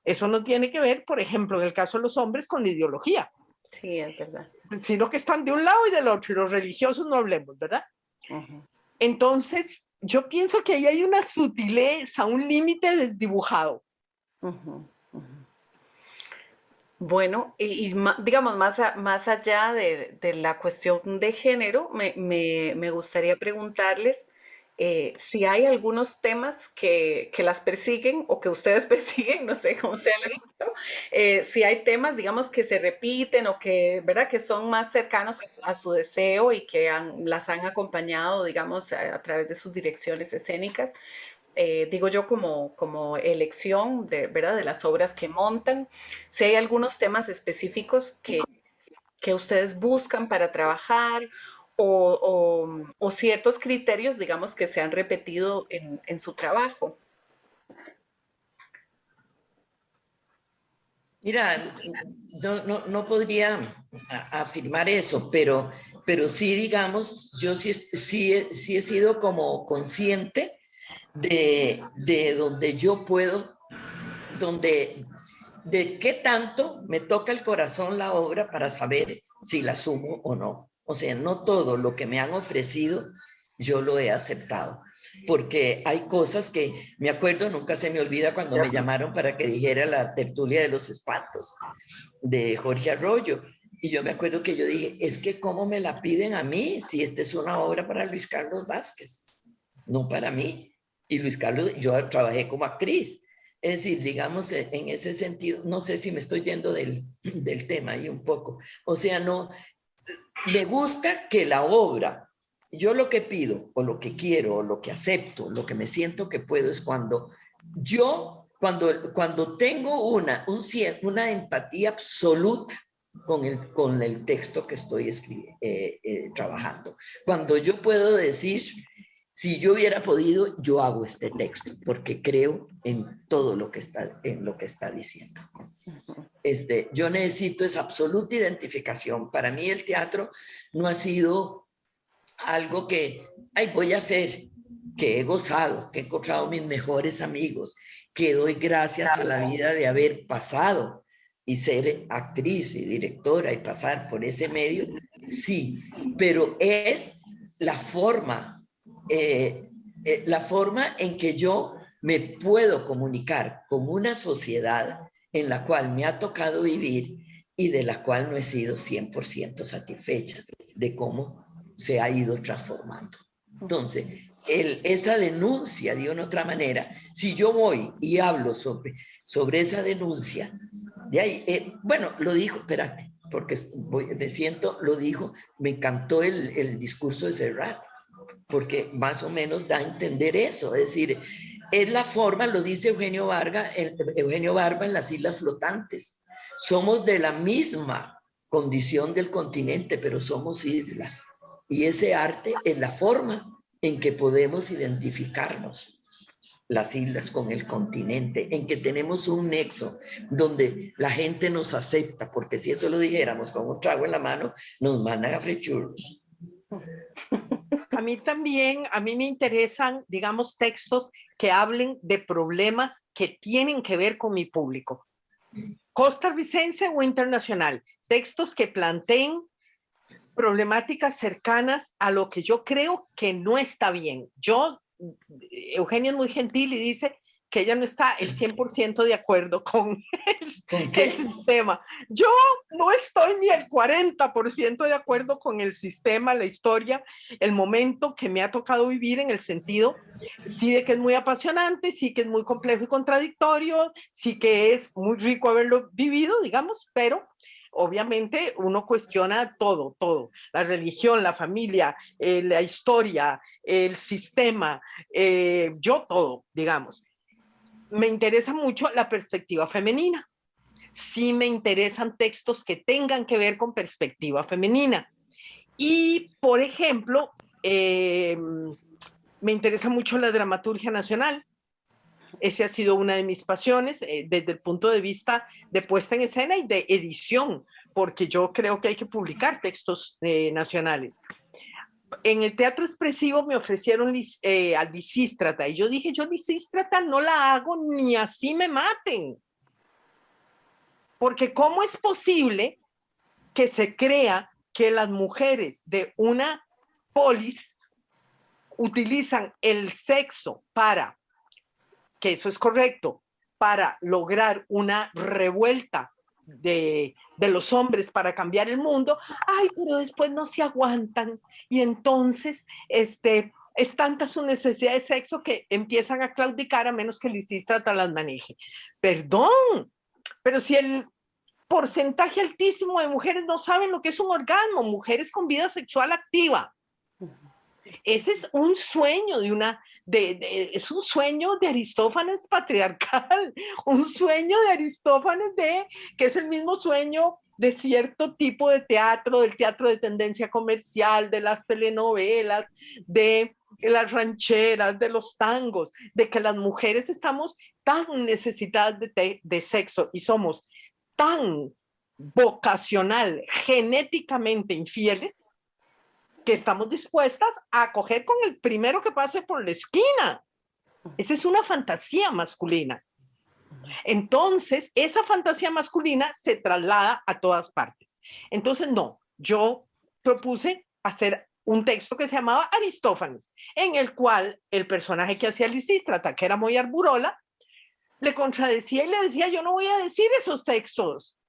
Eso no tiene que ver, por ejemplo, en el caso de los hombres, con la ideología. Sí, es verdad. Sino que están de un lado y del otro, y los religiosos no hablemos, ¿verdad? Entonces, yo pienso que ahí hay una sutileza, un límite desdibujado. Bueno, digamos, más allá de la cuestión de género, me gustaría preguntarles si hay algunos temas que las persiguen o que ustedes persiguen, no sé cómo sea el asunto, si hay temas, digamos, que se repiten o que, ¿verdad?, que son más cercanos a su deseo y que las han acompañado, digamos, a través de sus direcciones escénicas. Digo yo como elección ¿verdad?, de las obras que montan, si hay algunos temas específicos que ustedes buscan para trabajar o ciertos criterios, digamos, que se han repetido en su trabajo. Mira, no podría afirmar eso, pero sí, digamos, yo sí he sido como consciente de donde yo puedo, de qué tanto me toca el corazón la obra para saber si la asumo o no. O sea, no todo lo que me han ofrecido yo lo he aceptado, porque hay cosas que me acuerdo, nunca se me olvida cuando me llamaron para que dijera la tertulia de los espantos de Jorge Arroyo, y yo me acuerdo que yo dije, es que cómo me la piden a mí si esta es una obra para Luis Carlos Vázquez, no para mí. Y Luis Carlos, yo trabajé como actriz, es decir, digamos, en ese sentido, no sé si me estoy yendo del tema ahí un poco, o sea, no, me gusta que la obra, yo lo que pido, o lo que quiero, o lo que acepto, lo que me siento que puedo es cuando tengo una empatía absoluta con el texto que estoy trabajando. Cuando yo puedo decir, si yo hubiera podido, yo hago este texto, porque creo en todo lo que está diciendo. Yo necesito esa absoluta identificación. Para mí el teatro no ha sido algo que voy a hacer, que he gozado, que he encontrado mis mejores amigos, que doy gracias a la vida de haber pasado y ser actriz y directora y pasar por ese medio, sí, pero es la forma en que yo me puedo comunicar con una sociedad en la cual me ha tocado vivir y de la cual no he sido 100% satisfecha de cómo se ha ido transformando. Entonces, esa denuncia, de una otra manera, si yo voy y hablo sobre esa denuncia, de ahí, bueno, lo dijo, espérate, porque me siento, lo dijo, me encantó el discurso de Serrat, porque más o menos da a entender eso, es decir, es la forma, lo dice Eugenio Barba en Las Islas Flotantes, somos de la misma condición del continente, pero somos islas. Y ese arte es la forma en que podemos identificarnos. las islas con el continente, en que tenemos un nexo donde la gente nos acepta, porque si eso lo dijéramos con un trago en la mano, nos mandan a frechurros. A mí también, a mí me interesan, digamos, textos que hablen de problemas que tienen que ver con mi público, costarricense o internacional, textos que planteen problemáticas cercanas a lo que yo creo que no está bien. Eugenia es muy gentil y dice que ella no está el 100% de acuerdo con el sistema. Yo no estoy ni el 40% de acuerdo con el sistema, la historia, el momento que me ha tocado vivir, en el sentido, sí, de que es muy apasionante, sí que es muy complejo y contradictorio, sí que es muy rico haberlo vivido, digamos, pero obviamente uno cuestiona todo, la religión, la familia, la historia, el sistema, yo todo, digamos. Me interesa mucho la perspectiva femenina. Sí me interesan textos que tengan que ver con perspectiva femenina. Y, por ejemplo, me interesa mucho la dramaturgia nacional. Esa ha sido una de mis pasiones desde el punto de vista de puesta en escena y de edición, porque yo creo que hay que publicar textos nacionales. En el teatro expresivo me ofrecieron al Lisístrata, y yo dije, yo Lisístrata no la hago ni así me maten, porque ¿cómo es posible que se crea que las mujeres de una polis utilizan el sexo para, que eso es correcto, para lograr una revuelta de los hombres para cambiar el mundo? Ay, pero después no se aguantan y entonces es tanta su necesidad de sexo que empiezan a claudicar a menos que el Lisístrata las maneje. Perdón, pero si el porcentaje altísimo de mujeres no saben lo que es un orgasmo, mujeres con vida sexual activa. Ese es un sueño es un sueño de Aristófanes patriarcal, un sueño de Aristófanes que es el mismo sueño de cierto tipo de teatro, del teatro de tendencia comercial, de las telenovelas, de las rancheras, de los tangos, de que las mujeres estamos tan necesitadas de sexo y somos tan vocacional, genéticamente infieles, que estamos dispuestas a acoger con el primero que pase por la esquina. Esa es una fantasía masculina. Entonces, esa fantasía masculina se traslada a todas partes. Entonces, no, yo propuse hacer un texto que se llamaba Aristófanes, en el cual el personaje que hacía Lisístrata, que era muy arburola, le contradecía y le decía, yo no voy a decir esos textos.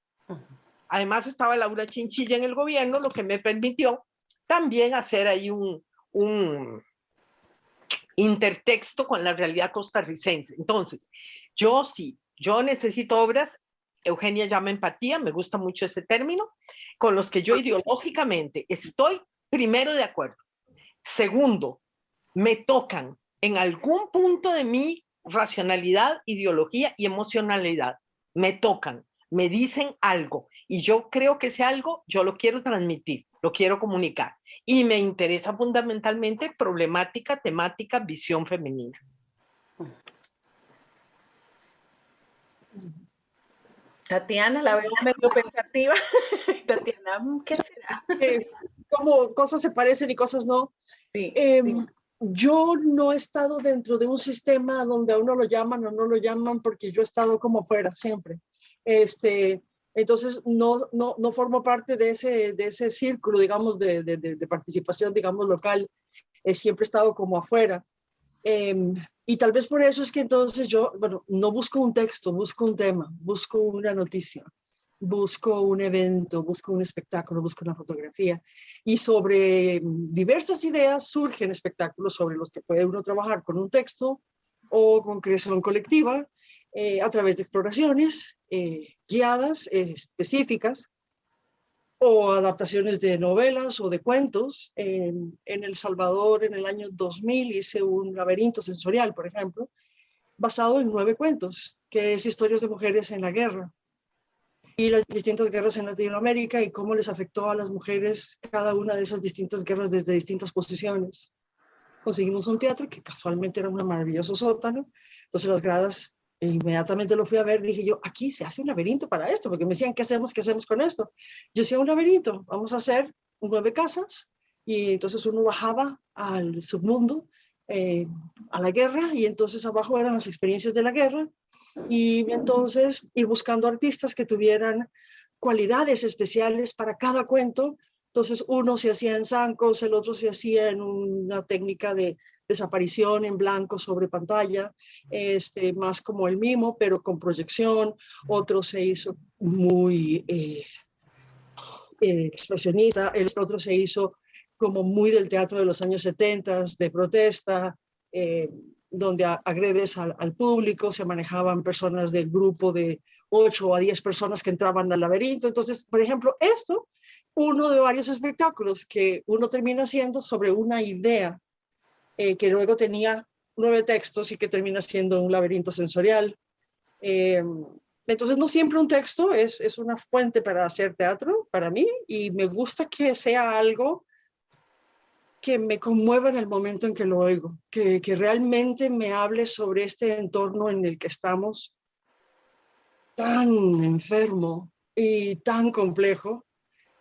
Además, estaba Laura Chinchilla en el gobierno, lo que me permitió también hacer ahí un intertexto con la realidad costarricense. Entonces, yo necesito obras, Eugenia llama empatía, me gusta mucho ese término, con los que yo ideológicamente estoy primero de acuerdo. Segundo, me tocan en algún punto de mi racionalidad, ideología y emocionalidad. Me tocan, me dicen algo y yo creo que ese algo yo lo quiero transmitir, lo quiero comunicar. Y me interesa fundamentalmente problemática, temática, visión femenina. Tatiana, la veo medio pensativa. Tatiana, ¿qué será? Como cosas se parecen y cosas no. Sí, Yo no he estado dentro de un sistema donde a uno lo llaman o no lo llaman, porque yo he estado como fuera siempre. Entonces no formo parte de ese círculo, digamos, de participación, digamos, local. Siempre he estado como afuera. Y tal vez por eso es que entonces yo, bueno, no busco un texto, busco un tema, busco una noticia, busco un evento, busco un espectáculo, busco una fotografía. Y sobre diversas ideas surgen espectáculos sobre los que puede uno trabajar con un texto o con creación colectiva a través de exploraciones guiadas, específicas, o adaptaciones de novelas o de cuentos. En El Salvador, en el año 2000, hice un laberinto sensorial, por ejemplo, basado en 9 cuentos, que es historias de mujeres en la guerra y las distintas guerras en Latinoamérica y cómo les afectó a las mujeres cada una de esas distintas guerras desde distintas posiciones, conseguimos un teatro que casualmente era un maravilloso sótano. Entonces las gradas, inmediatamente lo fui a ver, dije yo, aquí se hace un laberinto para esto, porque me decían, ¿qué hacemos? ¿Qué hacemos con esto? Yo decía, un laberinto, vamos a hacer 9 casas, y entonces uno bajaba al submundo, a la guerra, y entonces abajo eran las experiencias de la guerra, y entonces ir buscando artistas que tuvieran cualidades especiales para cada cuento. Entonces uno se hacía en zancos, el otro se hacía en una técnica de desaparición en blanco sobre pantalla, más como el mimo, pero con proyección. Otro se hizo muy expresionista, el otro se hizo como muy del teatro de los años 70, de protesta, donde agredes al público, se manejaban personas del grupo de 8 a 10 personas que entraban al laberinto. Entonces, por ejemplo, esto, uno de varios espectáculos que uno termina haciendo sobre una idea que luego tenía 9 textos y que termina siendo un laberinto sensorial. Entonces, no siempre un texto es una fuente para hacer teatro, para mí, y me gusta que sea algo que me conmueva en el momento en que lo oigo, que realmente me hable sobre este entorno en el que estamos tan enfermo y tan complejo,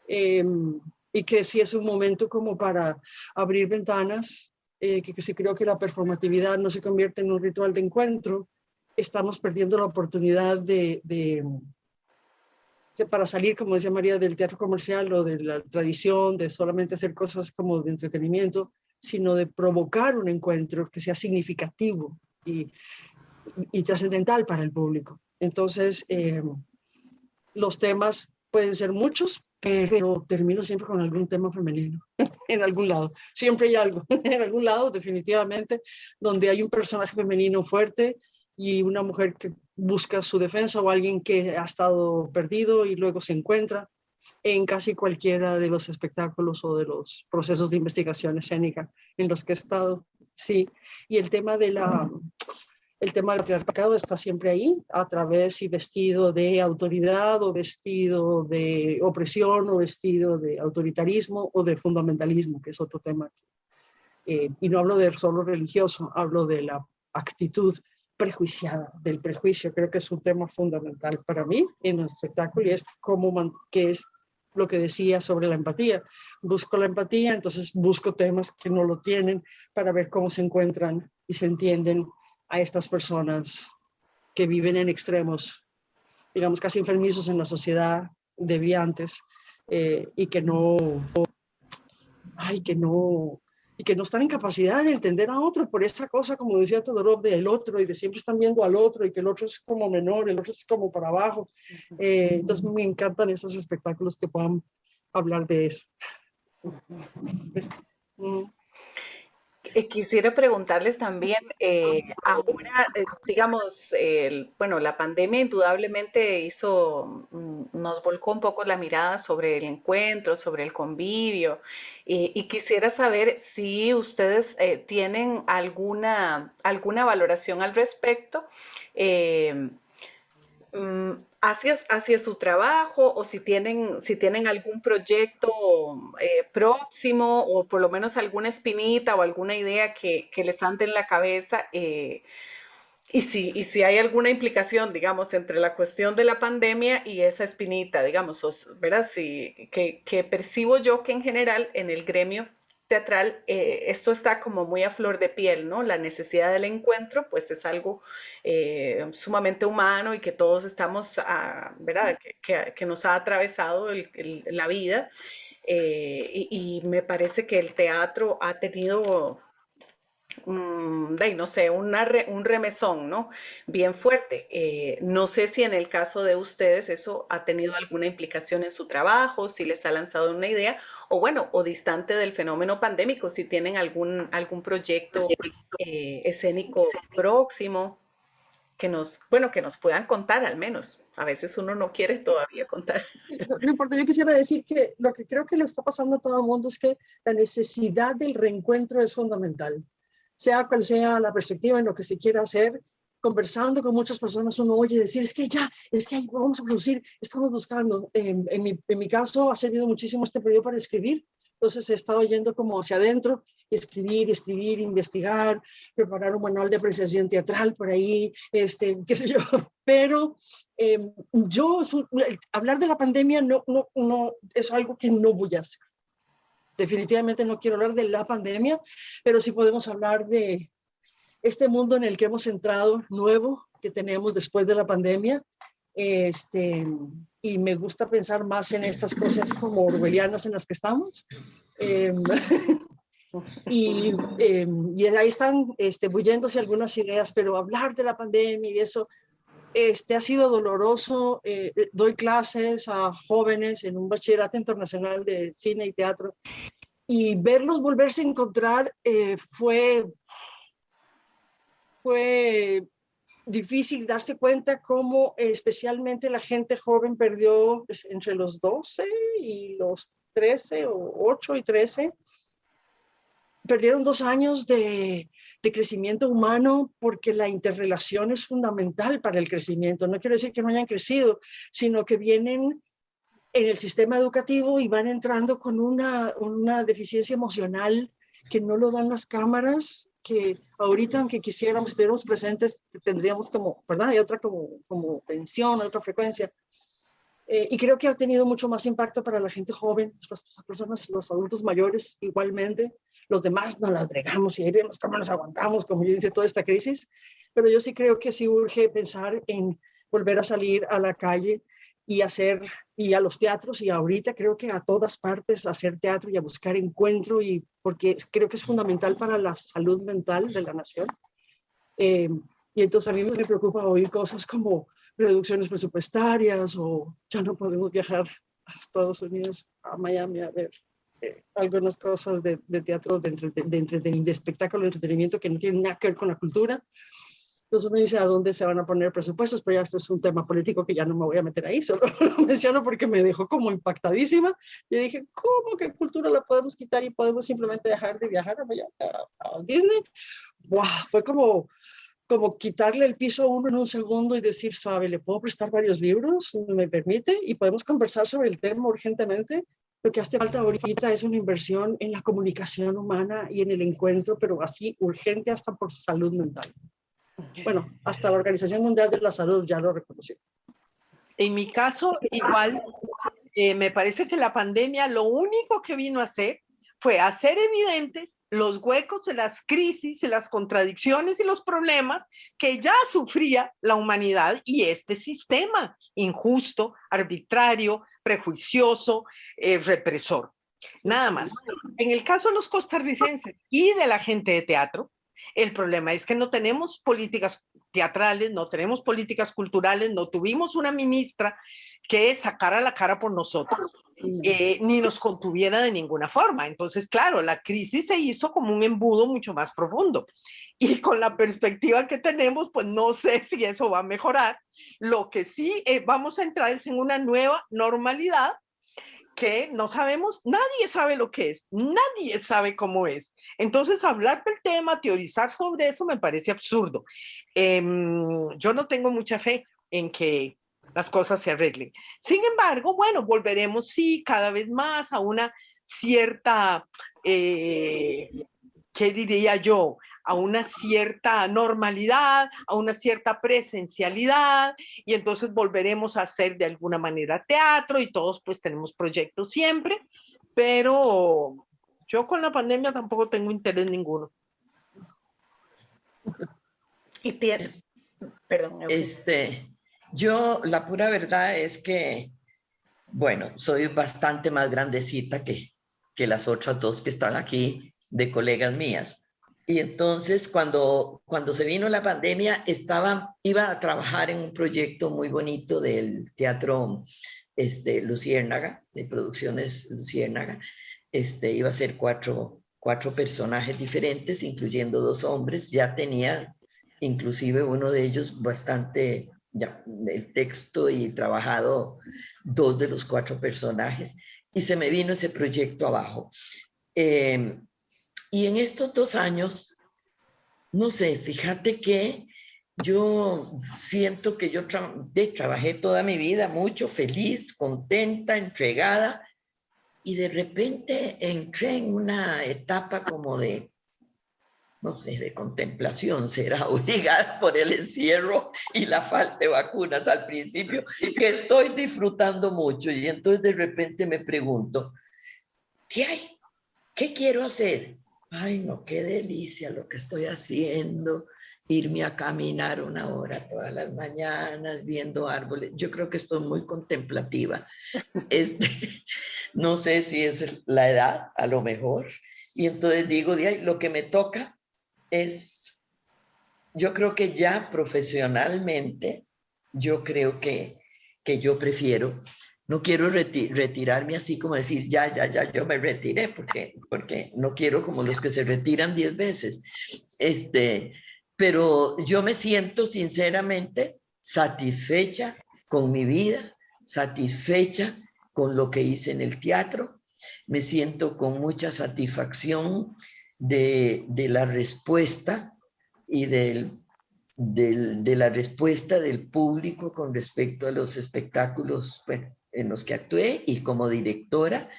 y que sí es un momento como para abrir ventanas, que sí creo que la performatividad no se convierte en un ritual de encuentro. Estamos perdiendo la oportunidad para salir, como decía María, del teatro comercial o de la tradición, de solamente hacer cosas como de entretenimiento, sino de provocar un encuentro que sea significativo y trascendental para el público. Entonces, los temas pueden ser muchos, pero termino siempre con algún tema femenino, en algún lado. Siempre hay algo, en algún lado, definitivamente, donde hay un personaje femenino fuerte y una mujer que busca su defensa, o alguien que ha estado perdido y luego se encuentra, en casi cualquiera de los espectáculos o de los procesos de investigación escénica en los que he estado. Sí, y el tema del patriarcado está siempre ahí, a través y vestido de autoridad, o vestido de opresión, o vestido de autoritarismo o de fundamentalismo, que es otro tema. Y no hablo de solo religioso, hablo de la actitud prejuiciada, del prejuicio. Creo que es un tema fundamental para mí en el espectáculo, y es que es lo que decía sobre la empatía. Busco la empatía, entonces busco temas que no lo tienen, para ver cómo se encuentran y se entienden a estas personas que viven en extremos, digamos, casi enfermizos en la sociedad, deviantes, y que no están en capacidad de entender a otro por esa cosa, como decía Todorov, del otro, y de siempre están viendo al otro, y que el otro es como menor, el otro es como para abajo. Entonces me encantan esos espectáculos que puedan hablar de eso. Quisiera preguntarles también, ahora, digamos, bueno, la pandemia indudablemente nos volcó un poco la mirada sobre el encuentro, sobre el convivio, y quisiera saber si ustedes tienen alguna valoración al respecto. eh, hacia su trabajo, o si tienen algún proyecto próximo, o por lo menos alguna espinita o alguna idea que les ande en la cabeza, y si hay alguna implicación, digamos, entre la cuestión de la pandemia y esa espinita, digamos, ¿verdad? Que percibo yo que en general en el gremio teatral esto está como muy a flor de piel, ¿no? La necesidad del encuentro, pues es algo sumamente humano, y que todos estamos, ¿verdad? Que nos ha atravesado la vida, y me parece que el teatro ha tenido no sé, un remesón, ¿no? Bien fuerte. No sé si en el caso de ustedes eso ha tenido alguna implicación en su trabajo, si les ha lanzado una idea, o bueno, o distante del fenómeno pandémico, si tienen algún proyecto escénico próximo que nos puedan contar al menos. A veces uno no quiere todavía contar. No importa, yo quisiera decir que lo que creo que le está pasando a todo el mundo es que la necesidad del reencuentro es fundamental. Sea cual sea la perspectiva en lo que se quiera hacer, conversando con muchas personas uno oye decir, es que vamos a producir, estamos buscando. En mi caso ha servido muchísimo este periodo para escribir, Entonces he estado yendo como hacia adentro, escribir, investigar, preparar un manual de apreciación teatral por ahí, qué sé yo. Pero hablar de la pandemia no es algo que no voy a hacer. Definitivamente no quiero hablar de la pandemia, pero sí podemos hablar de este mundo en el que hemos entrado nuevo, que tenemos después de la pandemia. Y me gusta pensar más en estas cosas como orwellianas en las que estamos. Y ahí están bulléndose algunas ideas, pero hablar de la pandemia y eso ha sido doloroso. Doy clases a jóvenes en un bachillerato internacional de cine y teatro, y verlos volverse a encontrar fue difícil darse cuenta cómo especialmente la gente joven perdió entre los 12 y los 13, o 8 y 13, perdieron 2 años de crecimiento humano, porque la interrelación es fundamental para el crecimiento. No quiero decir que no hayan crecido, sino que vienen en el sistema educativo y van entrando con una deficiencia emocional que no lo dan las cámaras, que ahorita, aunque quisiéramos, estuviéramos presentes, tendríamos como, ¿verdad? Hay otra como tensión, otra frecuencia. Y creo que ha tenido mucho más impacto para la gente joven, las personas, los adultos mayores igualmente. Los demás nos las bregamos y ahí vemos cómo nos aguantamos, como yo dice, toda esta crisis. Pero yo sí creo que sí urge pensar en volver a salir a la calle y a los teatros, y ahorita creo que a todas partes hacer teatro y a buscar encuentro, porque creo que es fundamental para la salud mental de la nación. Y entonces a mí me preocupa oír cosas como reducciones presupuestarias, o ya no podemos viajar a Estados Unidos, a Miami, a ver algunas cosas de teatro, de espectáculo, de entretenimiento que no tienen nada que ver con la cultura. Entonces uno dice a dónde se van a poner presupuestos, pero ya esto es un tema político que ya no me voy a meter ahí, solo lo menciono porque me dejó como impactadísima. Yo dije, ¿cómo que cultura la podemos quitar y podemos simplemente dejar de viajar a Disney? ¡Wow! Fue como quitarle el piso a uno en un segundo y decir, suave, ¿le puedo prestar varios libros? ¿Me permite? Y podemos conversar sobre el tema urgentemente. Lo que hace falta ahorita es una inversión en la comunicación humana y en el encuentro, pero así urgente hasta por salud mental. Bueno, hasta la Organización Mundial de la Salud ya lo reconoció. En mi caso, igual, me parece que la pandemia lo único que vino a hacer fue hacer evidentes los huecos de las crisis, y las contradicciones y los problemas que ya sufría la humanidad y este sistema injusto, arbitrario, prejuicioso, represor. Nada más. En el caso de los costarricenses y de la gente de teatro, el problema es que no tenemos políticas teatrales, no tenemos políticas culturales, no tuvimos una ministra que sacara la cara por nosotros, ni nos contuviera de ninguna forma. Entonces, claro, la crisis se hizo como un embudo mucho más profundo. Y con la perspectiva que tenemos, pues no sé si eso va a mejorar. Lo que sí vamos a entrar es en una nueva normalidad que no sabemos, nadie sabe lo que es, nadie sabe cómo es. Entonces, hablar del tema, teorizar sobre eso me parece absurdo. Yo no tengo mucha fe en que las cosas se arreglen. Sin embargo, bueno, volveremos, sí, cada vez más a una cierta, ¿qué diría yo? A una cierta normalidad, a una cierta presencialidad, y entonces volveremos a hacer de alguna manera teatro, y todos pues tenemos proyectos siempre, pero yo con la pandemia tampoco tengo interés ninguno. Y tiene, perdón. Yo la pura verdad es que, bueno, soy bastante más grandecita que las otras dos que están aquí, de colegas mías. Y entonces cuando se vino la pandemia, iba a trabajar en un proyecto muy bonito del teatro Luciérnaga, de Producciones Luciérnaga. Iba a ser cuatro personajes diferentes, incluyendo 2 hombres. Ya tenía inclusive uno de ellos bastante ya el texto y trabajado 2 de los 4 personajes. Y se me vino ese proyecto abajo. Y en estos 2 años, no sé, fíjate que yo siento que yo trabajé toda mi vida mucho, feliz, contenta, entregada, y de repente entré en una etapa como de, no sé, de contemplación, será obligada por el encierro y la falta de vacunas al principio, que estoy disfrutando mucho. Y entonces de repente me pregunto, ¿qué quiero hacer? Ay, no, qué delicia lo que estoy haciendo. Irme a caminar 1 hora todas las mañanas, viendo árboles. Yo creo que estoy muy contemplativa. Este, no sé si es la edad, a lo mejor. Y entonces digo, lo que me toca es, yo creo que ya profesionalmente, yo creo que yo prefiero, no quiero retirarme así como decir, ya, yo me retiré, porque no quiero como los que se retiran 10 veces. Pero yo me siento sinceramente satisfecha con mi vida, satisfecha con lo que hice en el teatro. Me siento con mucha satisfacción de la respuesta y de la respuesta del público con respecto a los espectáculos, bueno, en los que actué y como directora.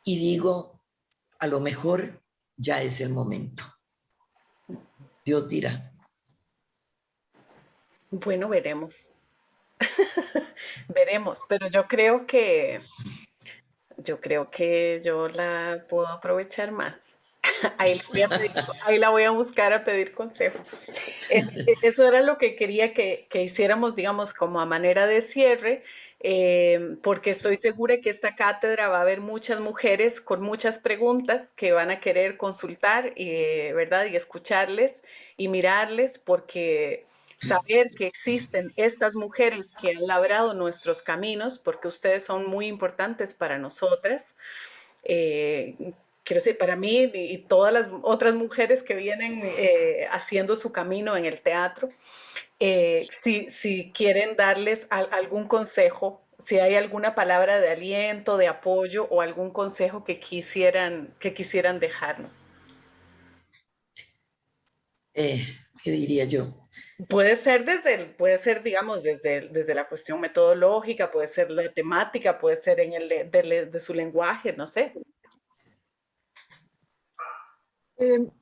Y digo, a lo mejor ya es el momento. Dios dirá. Bueno, veremos. Veremos, pero yo creo que yo la puedo aprovechar más. Ahí la voy a buscar a pedir consejo. Eso era lo que quería que hiciéramos, digamos, como a manera de cierre, porque estoy segura que esta cátedra va a haber muchas mujeres con muchas preguntas que van a querer consultar, ¿verdad? Y escucharles y mirarles, porque saber que existen estas mujeres que han labrado nuestros caminos, porque ustedes son muy importantes para nosotras. Quiero decir, para mí y todas las otras mujeres que vienen haciendo su camino en el teatro, si quieren darles algún consejo, si hay alguna palabra de aliento, de apoyo o algún consejo que quisieran dejarnos. ¿Qué diría yo? Puede ser, digamos, desde la cuestión metodológica, puede ser la temática, puede ser en el de su lenguaje, no sé.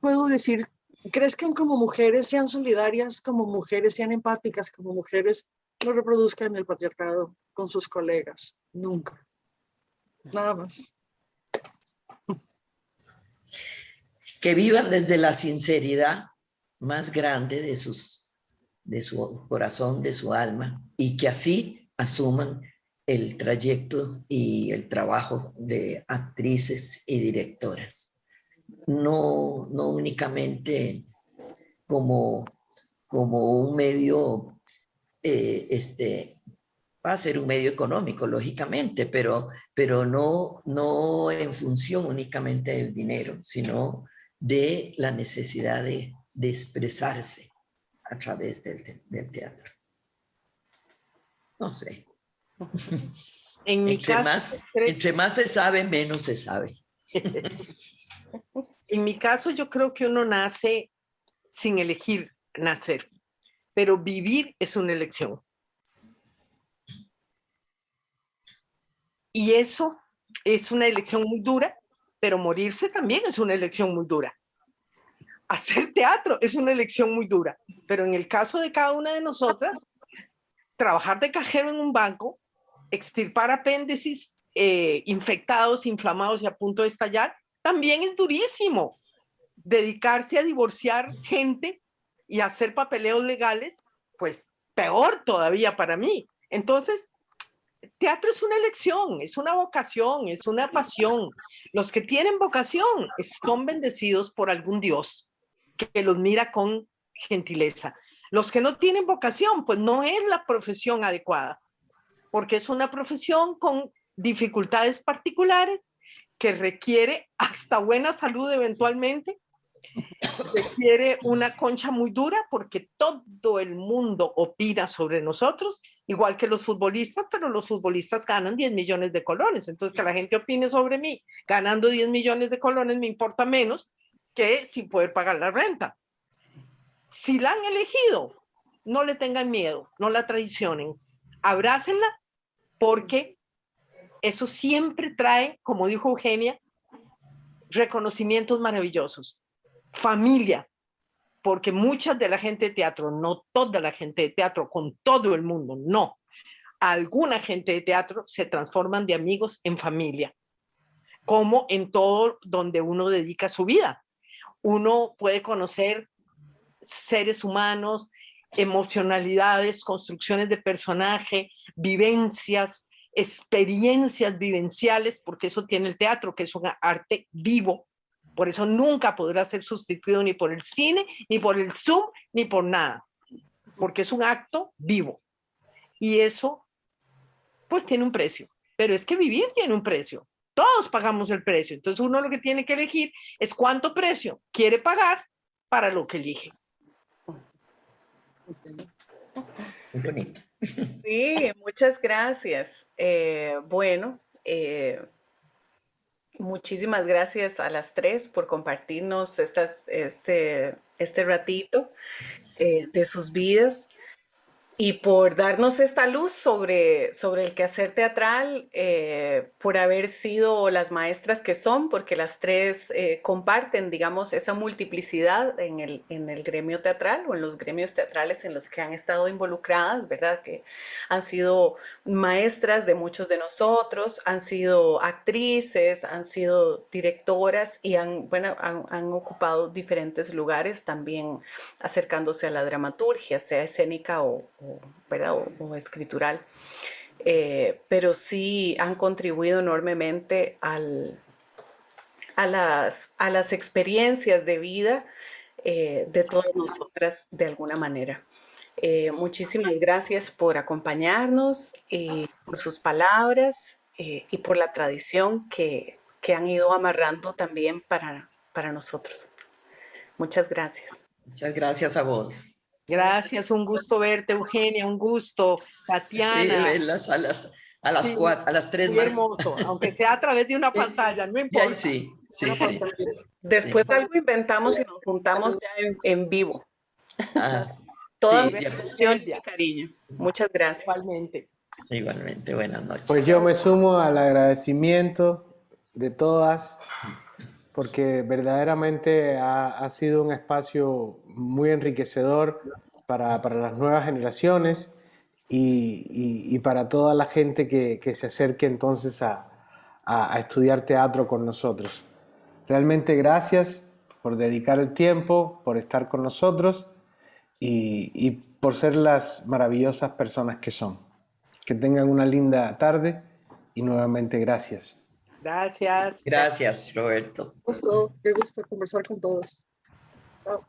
Puedo decir, crezcan como mujeres, sean solidarias como mujeres, sean empáticas como mujeres, no reproduzcan el patriarcado con sus colegas, nunca. Nada más. Que vivan desde la sinceridad más grande de su corazón, de su alma, y que así asuman el trayecto y el trabajo de actrices y directoras. No únicamente como un medio, va a ser un medio económico, lógicamente, pero no en función únicamente del dinero, sino de la necesidad de expresarse a través del teatro. No sé. En mi Entre más se sabe, menos se sabe. En mi caso, yo creo que uno nace sin elegir nacer, pero vivir es una elección. Y eso es una elección muy dura, pero morirse también es una elección muy dura. Hacer teatro es una elección muy dura, pero en el caso de cada una de nosotras, trabajar de cajero en un banco, extirpar apéndices infectados, inflamados y a punto de estallar, también es durísimo. Dedicarse a divorciar gente y hacer papeleos legales, pues peor todavía para mí. Entonces, teatro es una elección, es una vocación, es una pasión. Los que tienen vocación son bendecidos por algún Dios que los mira con gentileza. Los que no tienen vocación, pues no es la profesión adecuada, porque es una profesión con dificultades particulares que requiere hasta buena salud eventualmente, requiere una concha muy dura porque todo el mundo opina sobre nosotros, igual que los futbolistas, pero los futbolistas ganan 10 millones de colones. Entonces, que la gente opine sobre mí ganando 10 millones de colones me importa menos que sin poder pagar la renta. Si la han elegido, no le tengan miedo, no la traicionen, abrácenla porque eso siempre trae, como dijo Eugenia, reconocimientos maravillosos. Familia, porque mucha de la gente de teatro, no toda la gente de teatro, con todo el mundo, no. Alguna gente de teatro se transforman de amigos en familia, como en todo donde uno dedica su vida. Uno puede conocer seres humanos, emocionalidades, construcciones de personaje, vivencias, experiencias vivenciales, porque eso tiene el teatro, que es un arte vivo. Por eso nunca podrá ser sustituido ni por el cine, ni por el Zoom, ni por nada, porque es un acto vivo. Y eso, pues, tiene un precio. Pero es que vivir tiene un precio. Todos pagamos el precio. Entonces uno lo que tiene que elegir es cuánto precio quiere pagar para lo que elige. Muy bonito. Sí, muchas gracias. Bueno, muchísimas gracias a las tres por compartirnos este ratito de sus vidas. Y por darnos esta luz sobre el quehacer teatral, por haber sido las maestras que son, porque las tres comparten, digamos, esa multiplicidad en el gremio teatral o en los gremios teatrales en los que han estado involucradas, ¿verdad? Que han sido maestras de muchos de nosotros, han sido actrices, han sido directoras y han ocupado diferentes lugares también acercándose a la dramaturgia, sea escénica ¿verdad? O escritural. Pero sí han contribuido enormemente a las experiencias de vida de todas nosotras de alguna manera. Muchísimas gracias por acompañarnos, por sus palabras y por la tradición que han ido amarrando también para nosotros. Muchas gracias. Muchas gracias a vos. Gracias, un gusto verte, Eugenia, un gusto, Sí, Tatiana. verlas a las Sí, 4, a las 3 muy más. hermoso, aunque sea a través de una pantalla, no Y ahí importa. sí, sí, Una sí. pantalla. Después algo inventamos y nos juntamos ya en vivo. Ah, Toda sí, mi ya, atención y mi Elvia, cariño. Muchas gracias. igualmente. igualmente, buenas Pues noches. yo me sumo al agradecimiento de todas, porque verdaderamente ha sido un espacio muy enriquecedor para las nuevas generaciones y para toda la gente que se acerque entonces a estudiar teatro con nosotros. Realmente gracias por dedicar el tiempo, por estar con nosotros y por ser las maravillosas personas que son. Que tengan una linda tarde y nuevamente gracias. Gracias. Gracias, Roberto. Qué gusto conversar con todos. Chao.